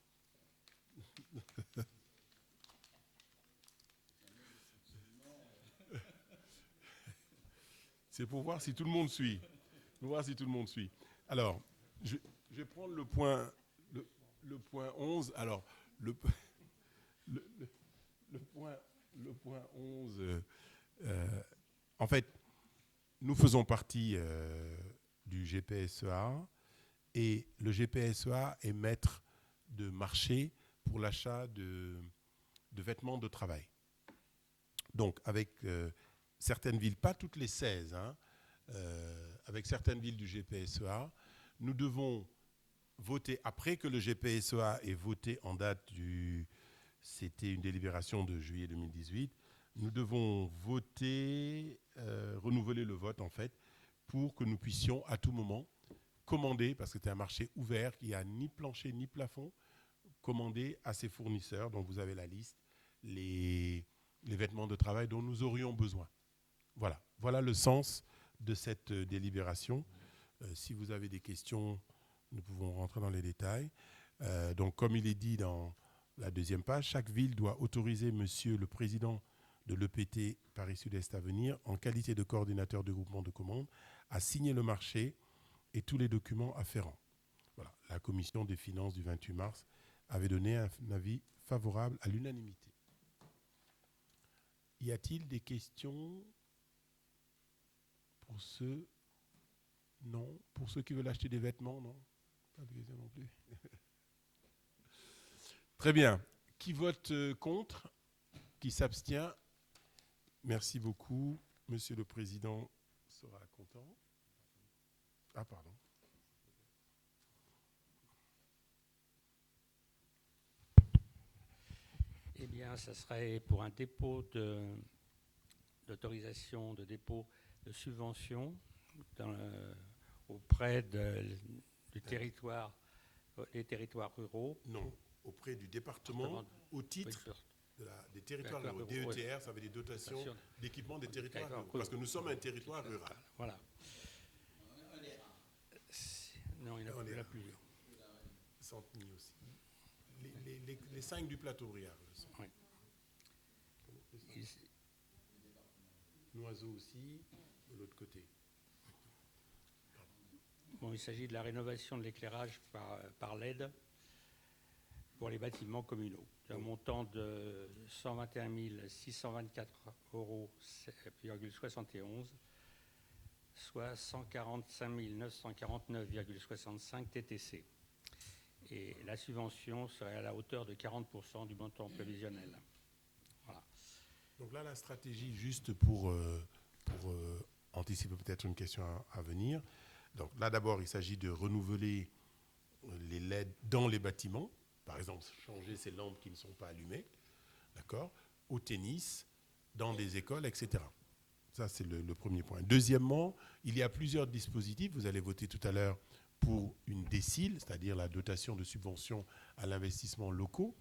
C'est pour voir si tout le monde suit. Alors, je vais prendre le point 11. Alors, le point 11, en fait, nous faisons partie du GPSEA et le GPSEA est maître de marché pour l'achat de vêtements de travail. Donc, avec certaines villes, pas toutes les 16, avec certaines villes du GPSEA, nous devons voter, après que le GPSEA ait voté en date c'était une délibération de juillet 2018, nous devons voter, renouveler le vote en fait, pour que nous puissions à tout moment commander, parce que c'est un marché ouvert, qui n'a ni plancher ni plafond, commander à ses fournisseurs, dont vous avez la liste, les vêtements de travail dont nous aurions besoin. Voilà le sens de cette délibération. Si vous avez des questions, nous pouvons rentrer dans les détails. Donc, comme il est dit dans la deuxième page, chaque ville doit autoriser Monsieur le Président de l'EPT Paris Sud-Est Avenir, en qualité de coordinateur de groupement de commandes, à signer le marché et tous les documents afférents. Voilà. La Commission des finances du 28 mars avait donné un avis favorable à l'unanimité. Y a-t-il des questions pour ceux? Non. Pour ceux qui veulent acheter des vêtements, non. Pas de questions non plus. Très bien. Qui vote contre? Qui s'abstient? Merci beaucoup. Monsieur le Président sera content. Ah, pardon. Eh bien, ça serait pour un dépôt d'autorisation de dépôt de subvention auprès du territoire, des territoires ruraux. Non, auprès du département au titre des territoires ruraux. DETR, ça veut dire dotation d'équipement des territoires ruraux. Parce que nous sommes un territoire rural. Voilà. Non, il y en a plusieurs. Santeny aussi. Les 5 du plateau Briard le sont. Oui. Noiseau aussi, de l'autre côté. Bon, il s'agit de la rénovation de l'éclairage par LED pour les bâtiments communaux, d'un montant de 121 624,71 €, soit 145 949,65 TTC. Et la subvention serait à la hauteur de 40% du montant prévisionnel. Voilà. Donc là, la stratégie, juste pour anticiper peut-être une question à venir. Donc là, d'abord, il s'agit de renouveler les LED dans les bâtiments. Par exemple, changer ces lampes qui ne sont pas allumées, d'accord, au tennis, dans des écoles, etc. Ça, c'est le premier point. Deuxièmement, il y a plusieurs dispositifs. Vous allez voter tout à l'heure pour une DSIL, c'est-à-dire la dotation de subvention à l'investissement locaux,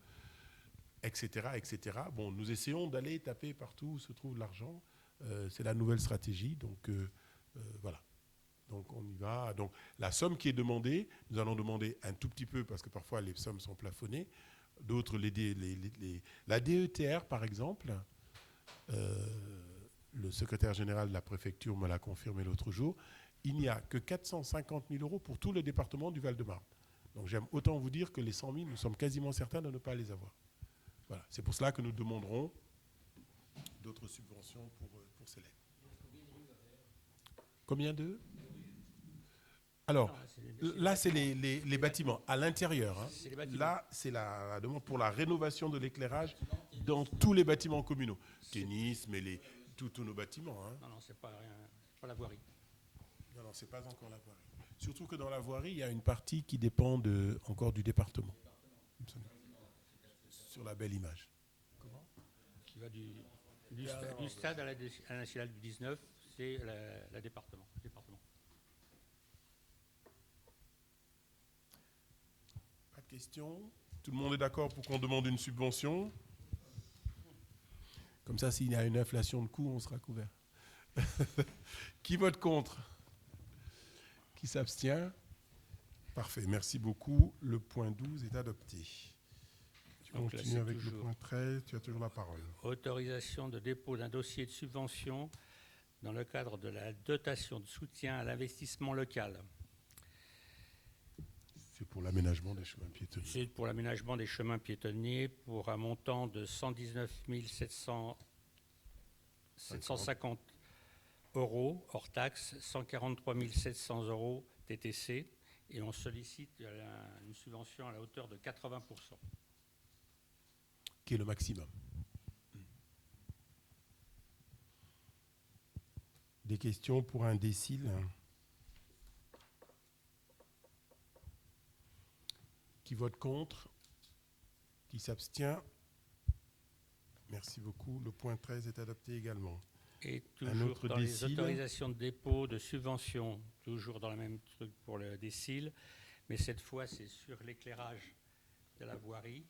etc., etc. Bon, nous essayons d'aller taper partout où se trouve l'argent. C'est la nouvelle stratégie. Donc, voilà. Donc, on y va. Donc, la somme qui est demandée, nous allons demander un tout petit peu, parce que parfois, les sommes sont plafonnées. D'autres, la DETR, par exemple, le secrétaire général de la préfecture me l'a confirmé l'autre jour, il n'y a que 450 000 € pour tout le département du Val-de-Marne. Donc, j'aime autant vous dire que les 100 000, nous sommes quasiment certains de ne pas les avoir. Voilà. C'est pour cela que nous demanderons d'autres subventions pour ces lettres. Combien de? Alors, là, c'est les bâtiments à l'intérieur. Hein. Là, c'est la demande pour la rénovation de l'éclairage dans tous les bâtiments communaux. Tennis, mais tous nos bâtiments. Hein. Non, c'est pas la voirie. Non, c'est pas encore la voirie. Surtout que dans la voirie, il y a une partie qui dépend encore du département. Sur la belle image. Comment? Qui va du stade à la nationale du 19, c'est le département. Pas de questions? Tout le monde est d'accord pour qu'on demande une subvention? Comme ça, s'il y a une inflation de coûts, on sera couvert. Qui vote contre? Qui s'abstient? Parfait, merci beaucoup. Le point 12 est adopté. Tu continues avec le point 13, tu as toujours la parole. Autorisation de dépôt d'un dossier de subvention dans le cadre de la dotation de soutien à l'investissement local. C'est pour l'aménagement des chemins piétonniers. C'est pour l'aménagement des chemins piétonniers pour un montant de 119 750 € hors taxe, 143 700 € TTC, et on sollicite une subvention à la hauteur de 80%. Qui est le maximum. Des questions pour un décile? Qui vote contre? Qui s'abstient? Merci beaucoup. Le point 13 est adopté également. Et toujours dans les autorisations de dépôt de subventions, toujours dans le même truc pour le décile, mais cette fois c'est sur l'éclairage de la voirie.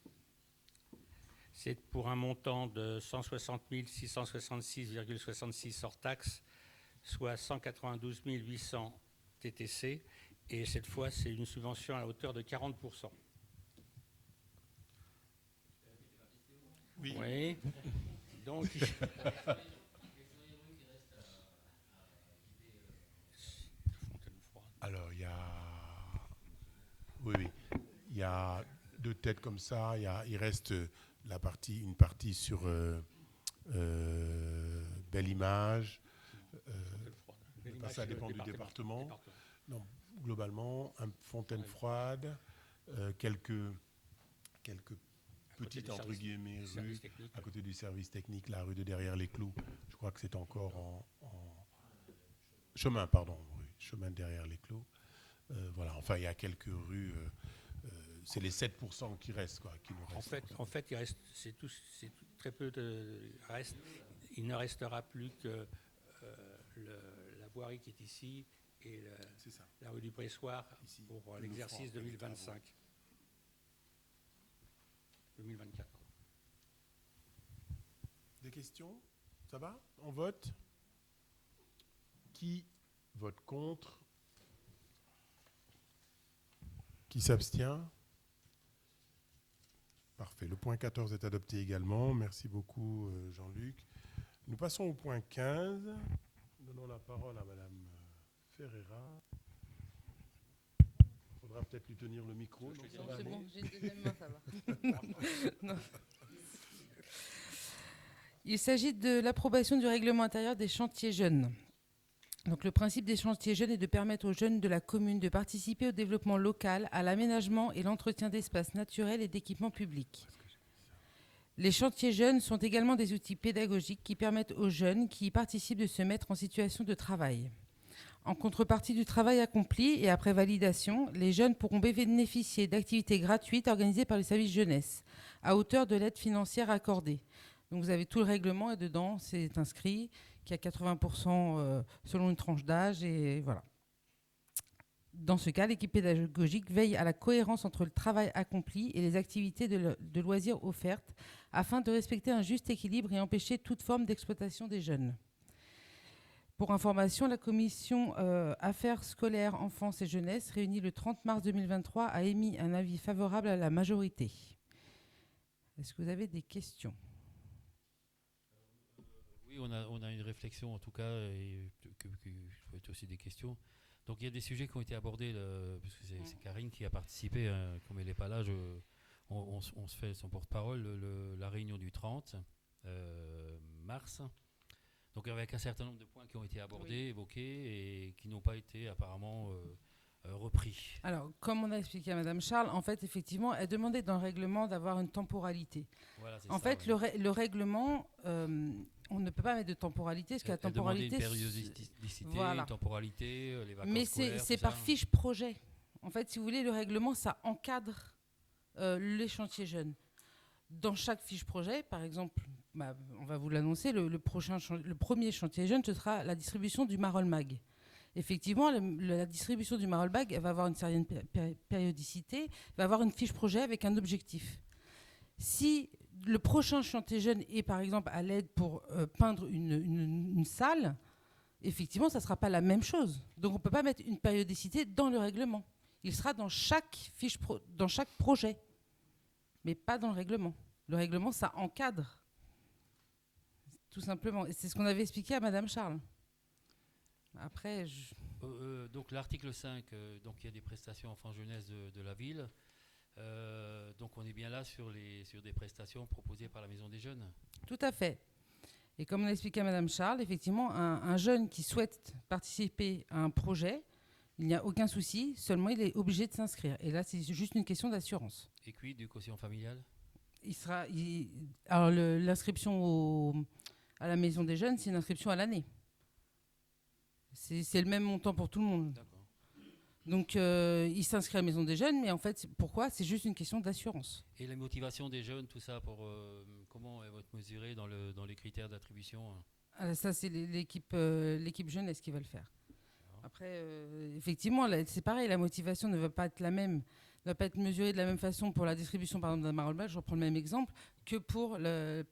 C'est pour un montant de 160 666,66 hors taxe, soit 192 800 TTC. Et cette fois, c'est une subvention à la hauteur de 40%. Oui. Donc, alors, il y a... Oui. Il y a deux têtes comme ça. Il reste une partie sur Belle Image. Ça dépend du département. Non, globalement, Fontaine Froide, quelques petites, entre guillemets, rues à côté du service technique, la rue de derrière les Clous. Je crois que c'est encore en chemin, pardon, oui, chemin derrière les Clous. Voilà, enfin, il y a quelques rues. C'est les 7% qui restent, quoi, qui nous restent. En fait, il reste, c'est très peu de reste. Il ne restera plus que la voirie qui est ici et la rue du Pressoir ici, pour l'exercice 2025. 2024. Des questions? Ça va? On vote? Qui vote contre? Qui s'abstient? Parfait. Le point 14 est adopté également. Merci beaucoup, Jean-Luc. Nous passons au point 15. Donnons la parole à Madame Ferreira. Il faudra peut-être lui tenir le micro. Non, c'est bon, j'ai une deuxième main, ça va. Non. Il s'agit de l'approbation du règlement intérieur des chantiers jeunes. Donc, le principe des chantiers jeunes est de permettre aux jeunes de la commune de participer au développement local, à l'aménagement et l'entretien d'espaces naturels et d'équipements publics. Les chantiers jeunes sont également des outils pédagogiques qui permettent aux jeunes qui y participent de se mettre en situation de travail. En contrepartie du travail accompli et après validation, les jeunes pourront bénéficier d'activités gratuites organisées par le service jeunesse, à hauteur de l'aide financière accordée. Donc vous avez tout le règlement et dedans, c'est inscrit qu'il y a 80% selon une tranche d'âge et voilà. Dans ce cas, l'équipe pédagogique veille à la cohérence entre le travail accompli et les activités de loisirs offertes afin de respecter un juste équilibre et empêcher toute forme d'exploitation des jeunes. Pour information, la commission Affaires scolaires, enfance et jeunesse, réunie le 30 mars 2023, a émis un avis favorable à la majorité. Est-ce que vous avez des questions ? Oui, on a une réflexion en tout cas, et peut-être aussi des questions. Donc il y a des sujets qui ont été abordés, parce que c'est Karine qui a participé, comme elle n'est pas là, on se fait son porte-parole, la réunion du 30 mars. Donc avec un certain nombre de points qui ont été abordés, évoqués, et qui n'ont pas été apparemment repris. Alors, comme on a expliqué à Madame Charles, en fait, effectivement, elle demandait dans le règlement d'avoir une temporalité. Voilà, en fait, le règlement, on ne peut pas mettre de temporalité, parce que la temporalité... Une périodicité, voilà. Une temporalité, les vacances mais scolaires, c'est par fiche projet. En fait, si vous voulez, le règlement, ça encadre les chantiers jeunes. Dans chaque fiche projet, par exemple, on va vous l'annoncer, le premier chantier jeune, ce sera la distribution du Marol Mag. Effectivement, la distribution du Marol Mag, elle va avoir une certaine périodicité, va avoir une fiche projet avec un objectif. Si le prochain chantier jeune est, par exemple, à l'aide pour peindre une salle, effectivement, ça ne sera pas la même chose. Donc, on ne peut pas mettre une périodicité dans le règlement. Il sera dans chaque dans chaque projet, mais pas dans le règlement. Le règlement, ça encadre, tout simplement. Et c'est ce qu'on avait expliqué à Madame Charles. Après, donc l'article 5, donc il y a des prestations enfants-jeunesse de la ville. Donc on est bien là sur des prestations proposées par la Maison des Jeunes. Tout à fait. Et comme on a expliqué à Madame Charles, effectivement, un jeune qui souhaite participer à un projet, il n'y a aucun souci, seulement il est obligé de s'inscrire. Et là, c'est juste une question d'assurance. Et puis, du quotient familial ? Alors, l'inscription à la Maison des Jeunes, c'est une inscription à l'année. C'est le même montant pour tout le monde. D'accord. Donc, il s'inscrit à la Maison des Jeunes, mais en fait, pourquoi ? C'est juste une question d'assurance. Et la motivation des jeunes, tout ça, comment elle va être mesurée dans les critères d'attribution ? Ça, c'est l'équipe jeunesse qui va le faire. Après, effectivement, c'est pareil, la motivation ne va pas être la même, ne va pas être mesurée de la même façon pour la distribution, par exemple, d'un Marol Mag, je reprends le même exemple, que pour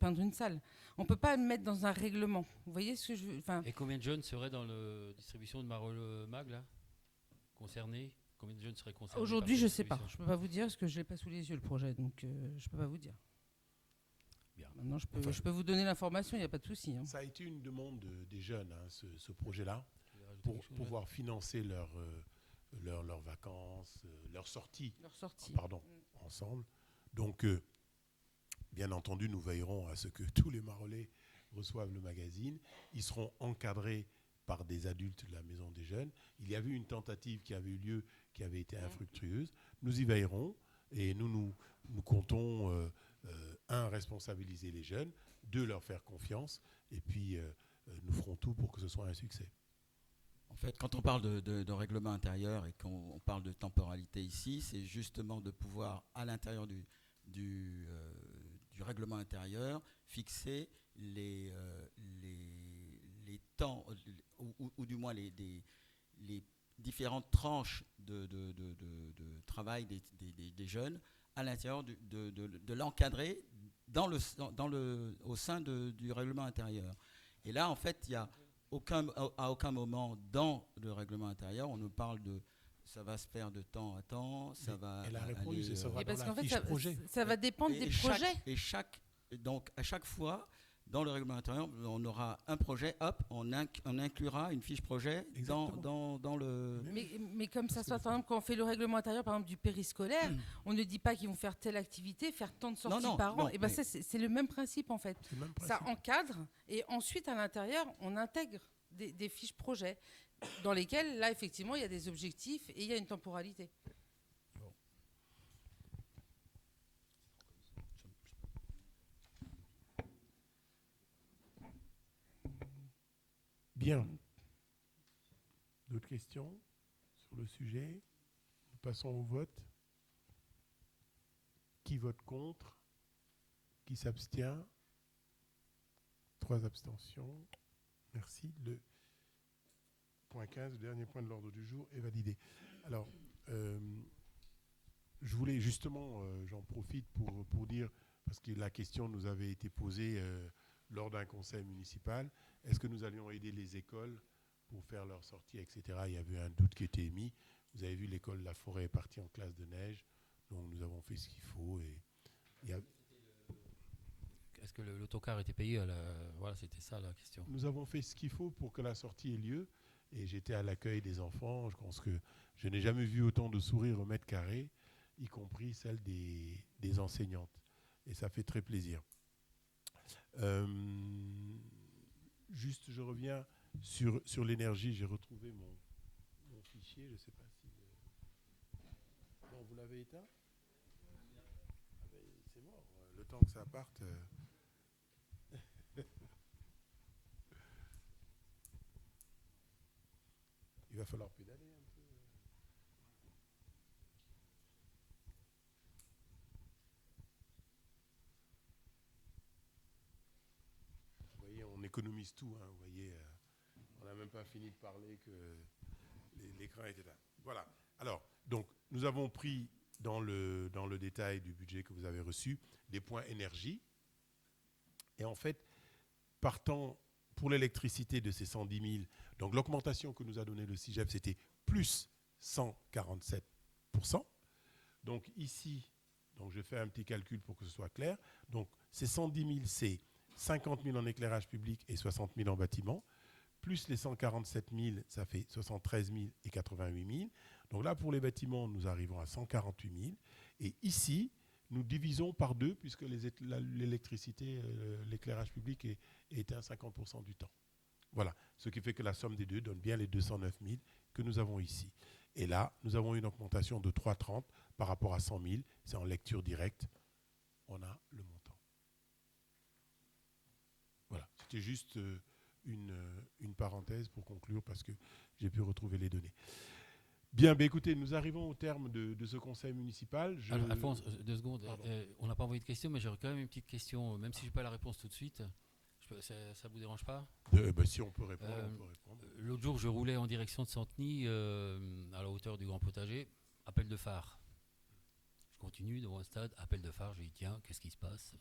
peindre une salle. On ne peut pas le mettre dans un règlement. Vous voyez ce que je veux ? Et combien de jeunes seraient dans la distribution de Marol Mag, là ? Concernés ? Combien de jeunes seraient concernés ? Aujourd'hui, je ne sais pas. Je ne peux pas vous dire, parce que je ne l'ai pas sous les yeux, le projet, donc je ne peux pas vous dire. Bien. Maintenant, je peux vous donner l'information, il n'y a pas de souci. Ça a été une demande des jeunes, ce projet-là, pour pouvoir financer leurs vacances, leurs sorties. Ensemble. Donc, bien entendu, nous veillerons à ce que tous les Marolais reçoivent le magazine. Ils seront encadrés par des adultes de la Maison des Jeunes. Il y avait une tentative qui avait eu lieu, qui avait été infructueuse. Nous y veillerons et nous comptons, responsabiliser les jeunes, leur faire confiance, et puis nous ferons tout pour que ce soit un succès. En fait, quand on parle de règlement intérieur et qu'on parle de temporalité ici, c'est justement de pouvoir, à l'intérieur du règlement intérieur, fixer les temps, ou du moins les différentes tranches de travail des jeunes à l'intérieur de l'encadrer au sein du règlement intérieur. Et là, en fait, il y a à aucun moment dans le règlement intérieur, on ne parle de ça va se faire de temps à temps. Ça va. Et la réponse, aller, c'est ça va Et parce dans qu'en la fait, fiche projet. ça va dépendre des projets. Donc, à chaque fois, dans le règlement intérieur, on aura un projet, hop, on inclura une fiche projet dans le... Mais comme ça soit, par exemple, quand on fait le règlement intérieur, par exemple, du périscolaire, on ne dit pas qu'ils vont faire telle activité, faire tant de sorties par an. Et ben ça, c'est le même principe, en fait. Ça encadre, et ensuite, à l'intérieur, on intègre des fiches projets dans lesquelles, là, effectivement, il y a des objectifs et il y a une temporalité. Bien. D'autres questions sur le sujet? Nous passons au vote. Qui vote contre? Qui s'abstient? 3 abstentions. Merci. Le point 15, le dernier point de l'ordre du jour, est validé. Alors, je voulais justement, j'en profite pour dire, parce que la question nous avait été posée lors d'un conseil municipal, est-ce que nous allions aider les écoles pour faire leur sortie, etc. Il y avait un doute qui était émis. Vous avez vu, l'école La Forêt est partie en classe de neige, donc nous avons fait ce qu'il faut. Est-ce que l'autocar était payé Voilà, c'était ça la question. Nous avons fait ce qu'il faut pour que la sortie ait lieu, et j'étais à l'accueil des enfants. Je pense que je n'ai jamais vu autant de sourires au mètre carré, y compris celles des enseignantes. Et ça fait très plaisir. Juste, je reviens sur l'énergie. J'ai retrouvé mon fichier. Je ne sais pas si... Non, vous l'avez éteint? C'est mort. Le temps que ça parte... Il va falloir pédaler un peu. Vous voyez, on économise tout. Vous voyez, on n'a même pas fini de parler que l'écran était là. Voilà. Alors, donc, nous avons pris dans le détail du budget que vous avez reçu des points énergie. Et en fait, partant pour l'électricité de ces 110 000, donc l'augmentation que nous a donnée le CIGEP, c'était plus 147%. Donc ici, donc je fais un petit calcul pour que ce soit clair. Donc ces 110 000, c'est 50 000 en éclairage public et 60 000 en bâtiment. Plus les 147 000, ça fait 73 000 et 88 000. Donc là, pour les bâtiments, nous arrivons à 148 000. Et ici, nous divisons par 2, puisque l'électricité, l'éclairage public est éteint 50% du temps. Voilà, ce qui fait que la somme des deux donne bien les 209 000 que nous avons ici. Et là, nous avons une augmentation de 3,30 par rapport à 100 000. C'est en lecture directe. On a le montant. Voilà, c'était juste une parenthèse pour conclure, parce que j'ai pu retrouver les données. Bien, écoutez, nous arrivons au terme de ce conseil municipal. Alors, Alphonse, 2 secondes. On n'a pas envoyé de questions, mais j'aurais quand même une petite question, même si je n'ai pas la réponse tout de suite. Ça ne vous dérange pas? Si on peut répondre, on peut répondre. L'autre jour, je roulais en direction de Santeny, à la hauteur du Grand Potager, appel de phare. Je continue devant un stade, appel de phare, je dis tiens, qu'est-ce qui se passe?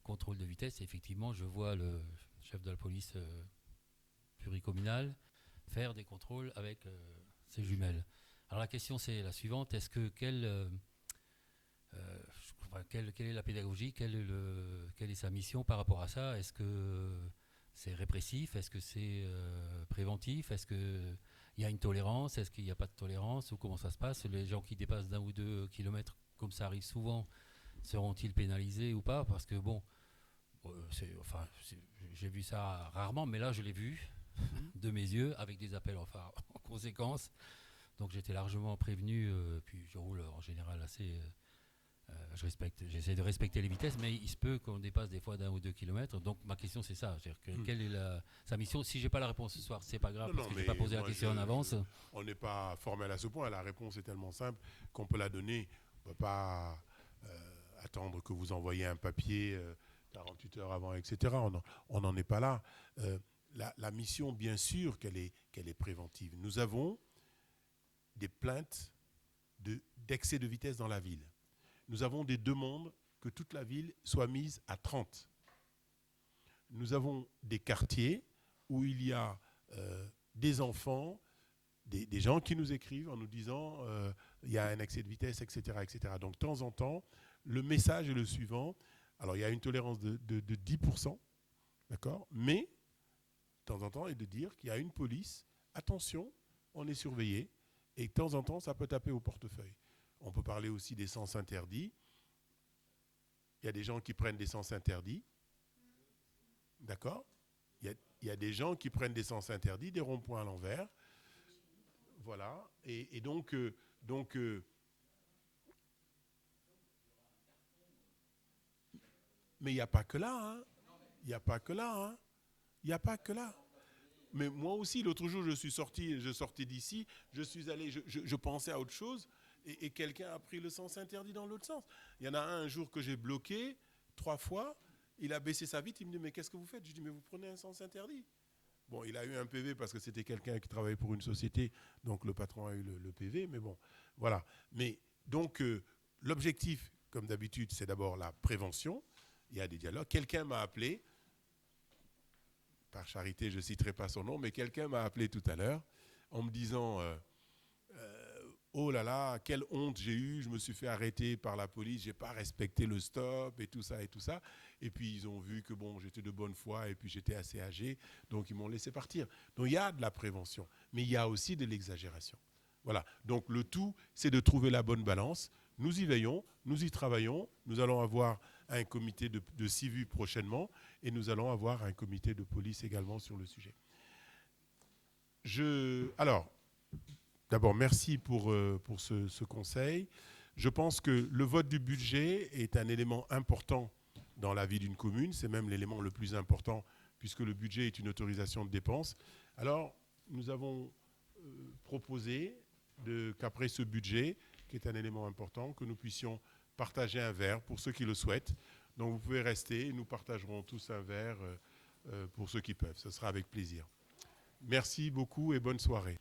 Contrôle de vitesse, et effectivement, je vois le chef de la police pluricommunale faire des contrôles avec ses jumelles. Alors la question c'est la suivante, est-ce que quelle est la pédagogie, quelle est sa mission par rapport à ça? Est-ce que c'est répressif? Est-ce que c'est préventif? Est-ce qu'il y a une tolérance? Est-ce qu'il n'y a pas de tolérance? Ou comment ça se passe? Les gens qui dépassent d'1 ou 2 kilomètres, comme ça arrive souvent, seront-ils pénalisés ou pas? Parce que bon, j'ai vu ça rarement, mais là je l'ai vu de mes yeux avec des appels en phare en conséquence. Donc j'étais largement prévenu, puis je roule en général assez... j'essaie de respecter les vitesses, mais il se peut qu'on dépasse des fois d'1 ou 2 kilomètres. Donc ma question c'est ça, c'est-à-dire que quelle est sa mission? Si j'ai pas la réponse ce soir, c'est pas grave, parce que j'ai pas posé la question en avance. On n'est pas formel à ce point. La réponse est tellement simple qu'on peut la donner. On ne peut pas attendre que vous envoyiez un papier 48 heures avant, etc. On n'en est pas là. La mission, bien sûr, qu'elle est préventive. Nous avons des plaintes d'excès de vitesse dans la ville. Nous avons des demandes que toute la ville soit mise à 30. Nous avons des quartiers où il y a des enfants des gens qui nous écrivent en nous disant il y a un excès de vitesse, etc., etc. Donc, de temps en temps, le message est le suivant. Alors, il y a une tolérance de 10%, d'accord, mais de temps en temps, est de dire qu'il y a une police, attention, on est surveillé, et de temps en temps, ça peut taper au portefeuille. On peut parler aussi des sens interdits. Il y a des gens qui prennent des sens interdits, d'accord. Il y a des gens qui prennent des sens interdits, des ronds-points à l'envers. Voilà. Et donc mais il n'y a pas que là. Hein. Il n'y a pas que là. Hein. Il n'y a pas que là. Mais moi aussi, l'autre jour, je sortais d'ici, je suis allé, je pensais à autre chose, et quelqu'un a pris le sens interdit dans l'autre sens. Il y en a un jour que j'ai bloqué 3 fois, il a baissé sa vitre, il me dit, mais qu'est-ce que vous faites? Je dis, mais vous prenez un sens interdit. Bon, il a eu un PV parce que c'était quelqu'un qui travaillait pour une société, donc le patron a eu le PV, mais bon, voilà. Mais donc, l'objectif, comme d'habitude, c'est d'abord la prévention. Il y a des dialogues. Quelqu'un m'a appelé, par charité, je ne citerai pas son nom, mais quelqu'un m'a appelé tout à l'heure en me disant oh là là, quelle honte j'ai eue, je me suis fait arrêter par la police, je n'ai pas respecté le stop et tout ça et tout ça. Et puis ils ont vu que bon, j'étais de bonne foi et puis j'étais assez âgé, donc ils m'ont laissé partir. Donc il y a de la prévention, mais il y a aussi de l'exagération. Voilà, donc le tout, c'est de trouver la bonne balance. Nous y veillons, nous y travaillons, nous allons avoir un comité de CIVU prochainement et nous allons avoir un comité de police également sur le sujet. Alors, d'abord, merci pour ce conseil. Je pense que le vote du budget est un élément important dans la vie d'une commune. C'est même l'élément le plus important puisque le budget est une autorisation de dépenses. Alors, nous avons proposé qu'après ce budget, qui est un élément important, que nous puissions partager un verre pour ceux qui le souhaitent. Donc, vous pouvez rester et nous partagerons tous un verre pour ceux qui peuvent. Ce sera avec plaisir. Merci beaucoup et bonne soirée.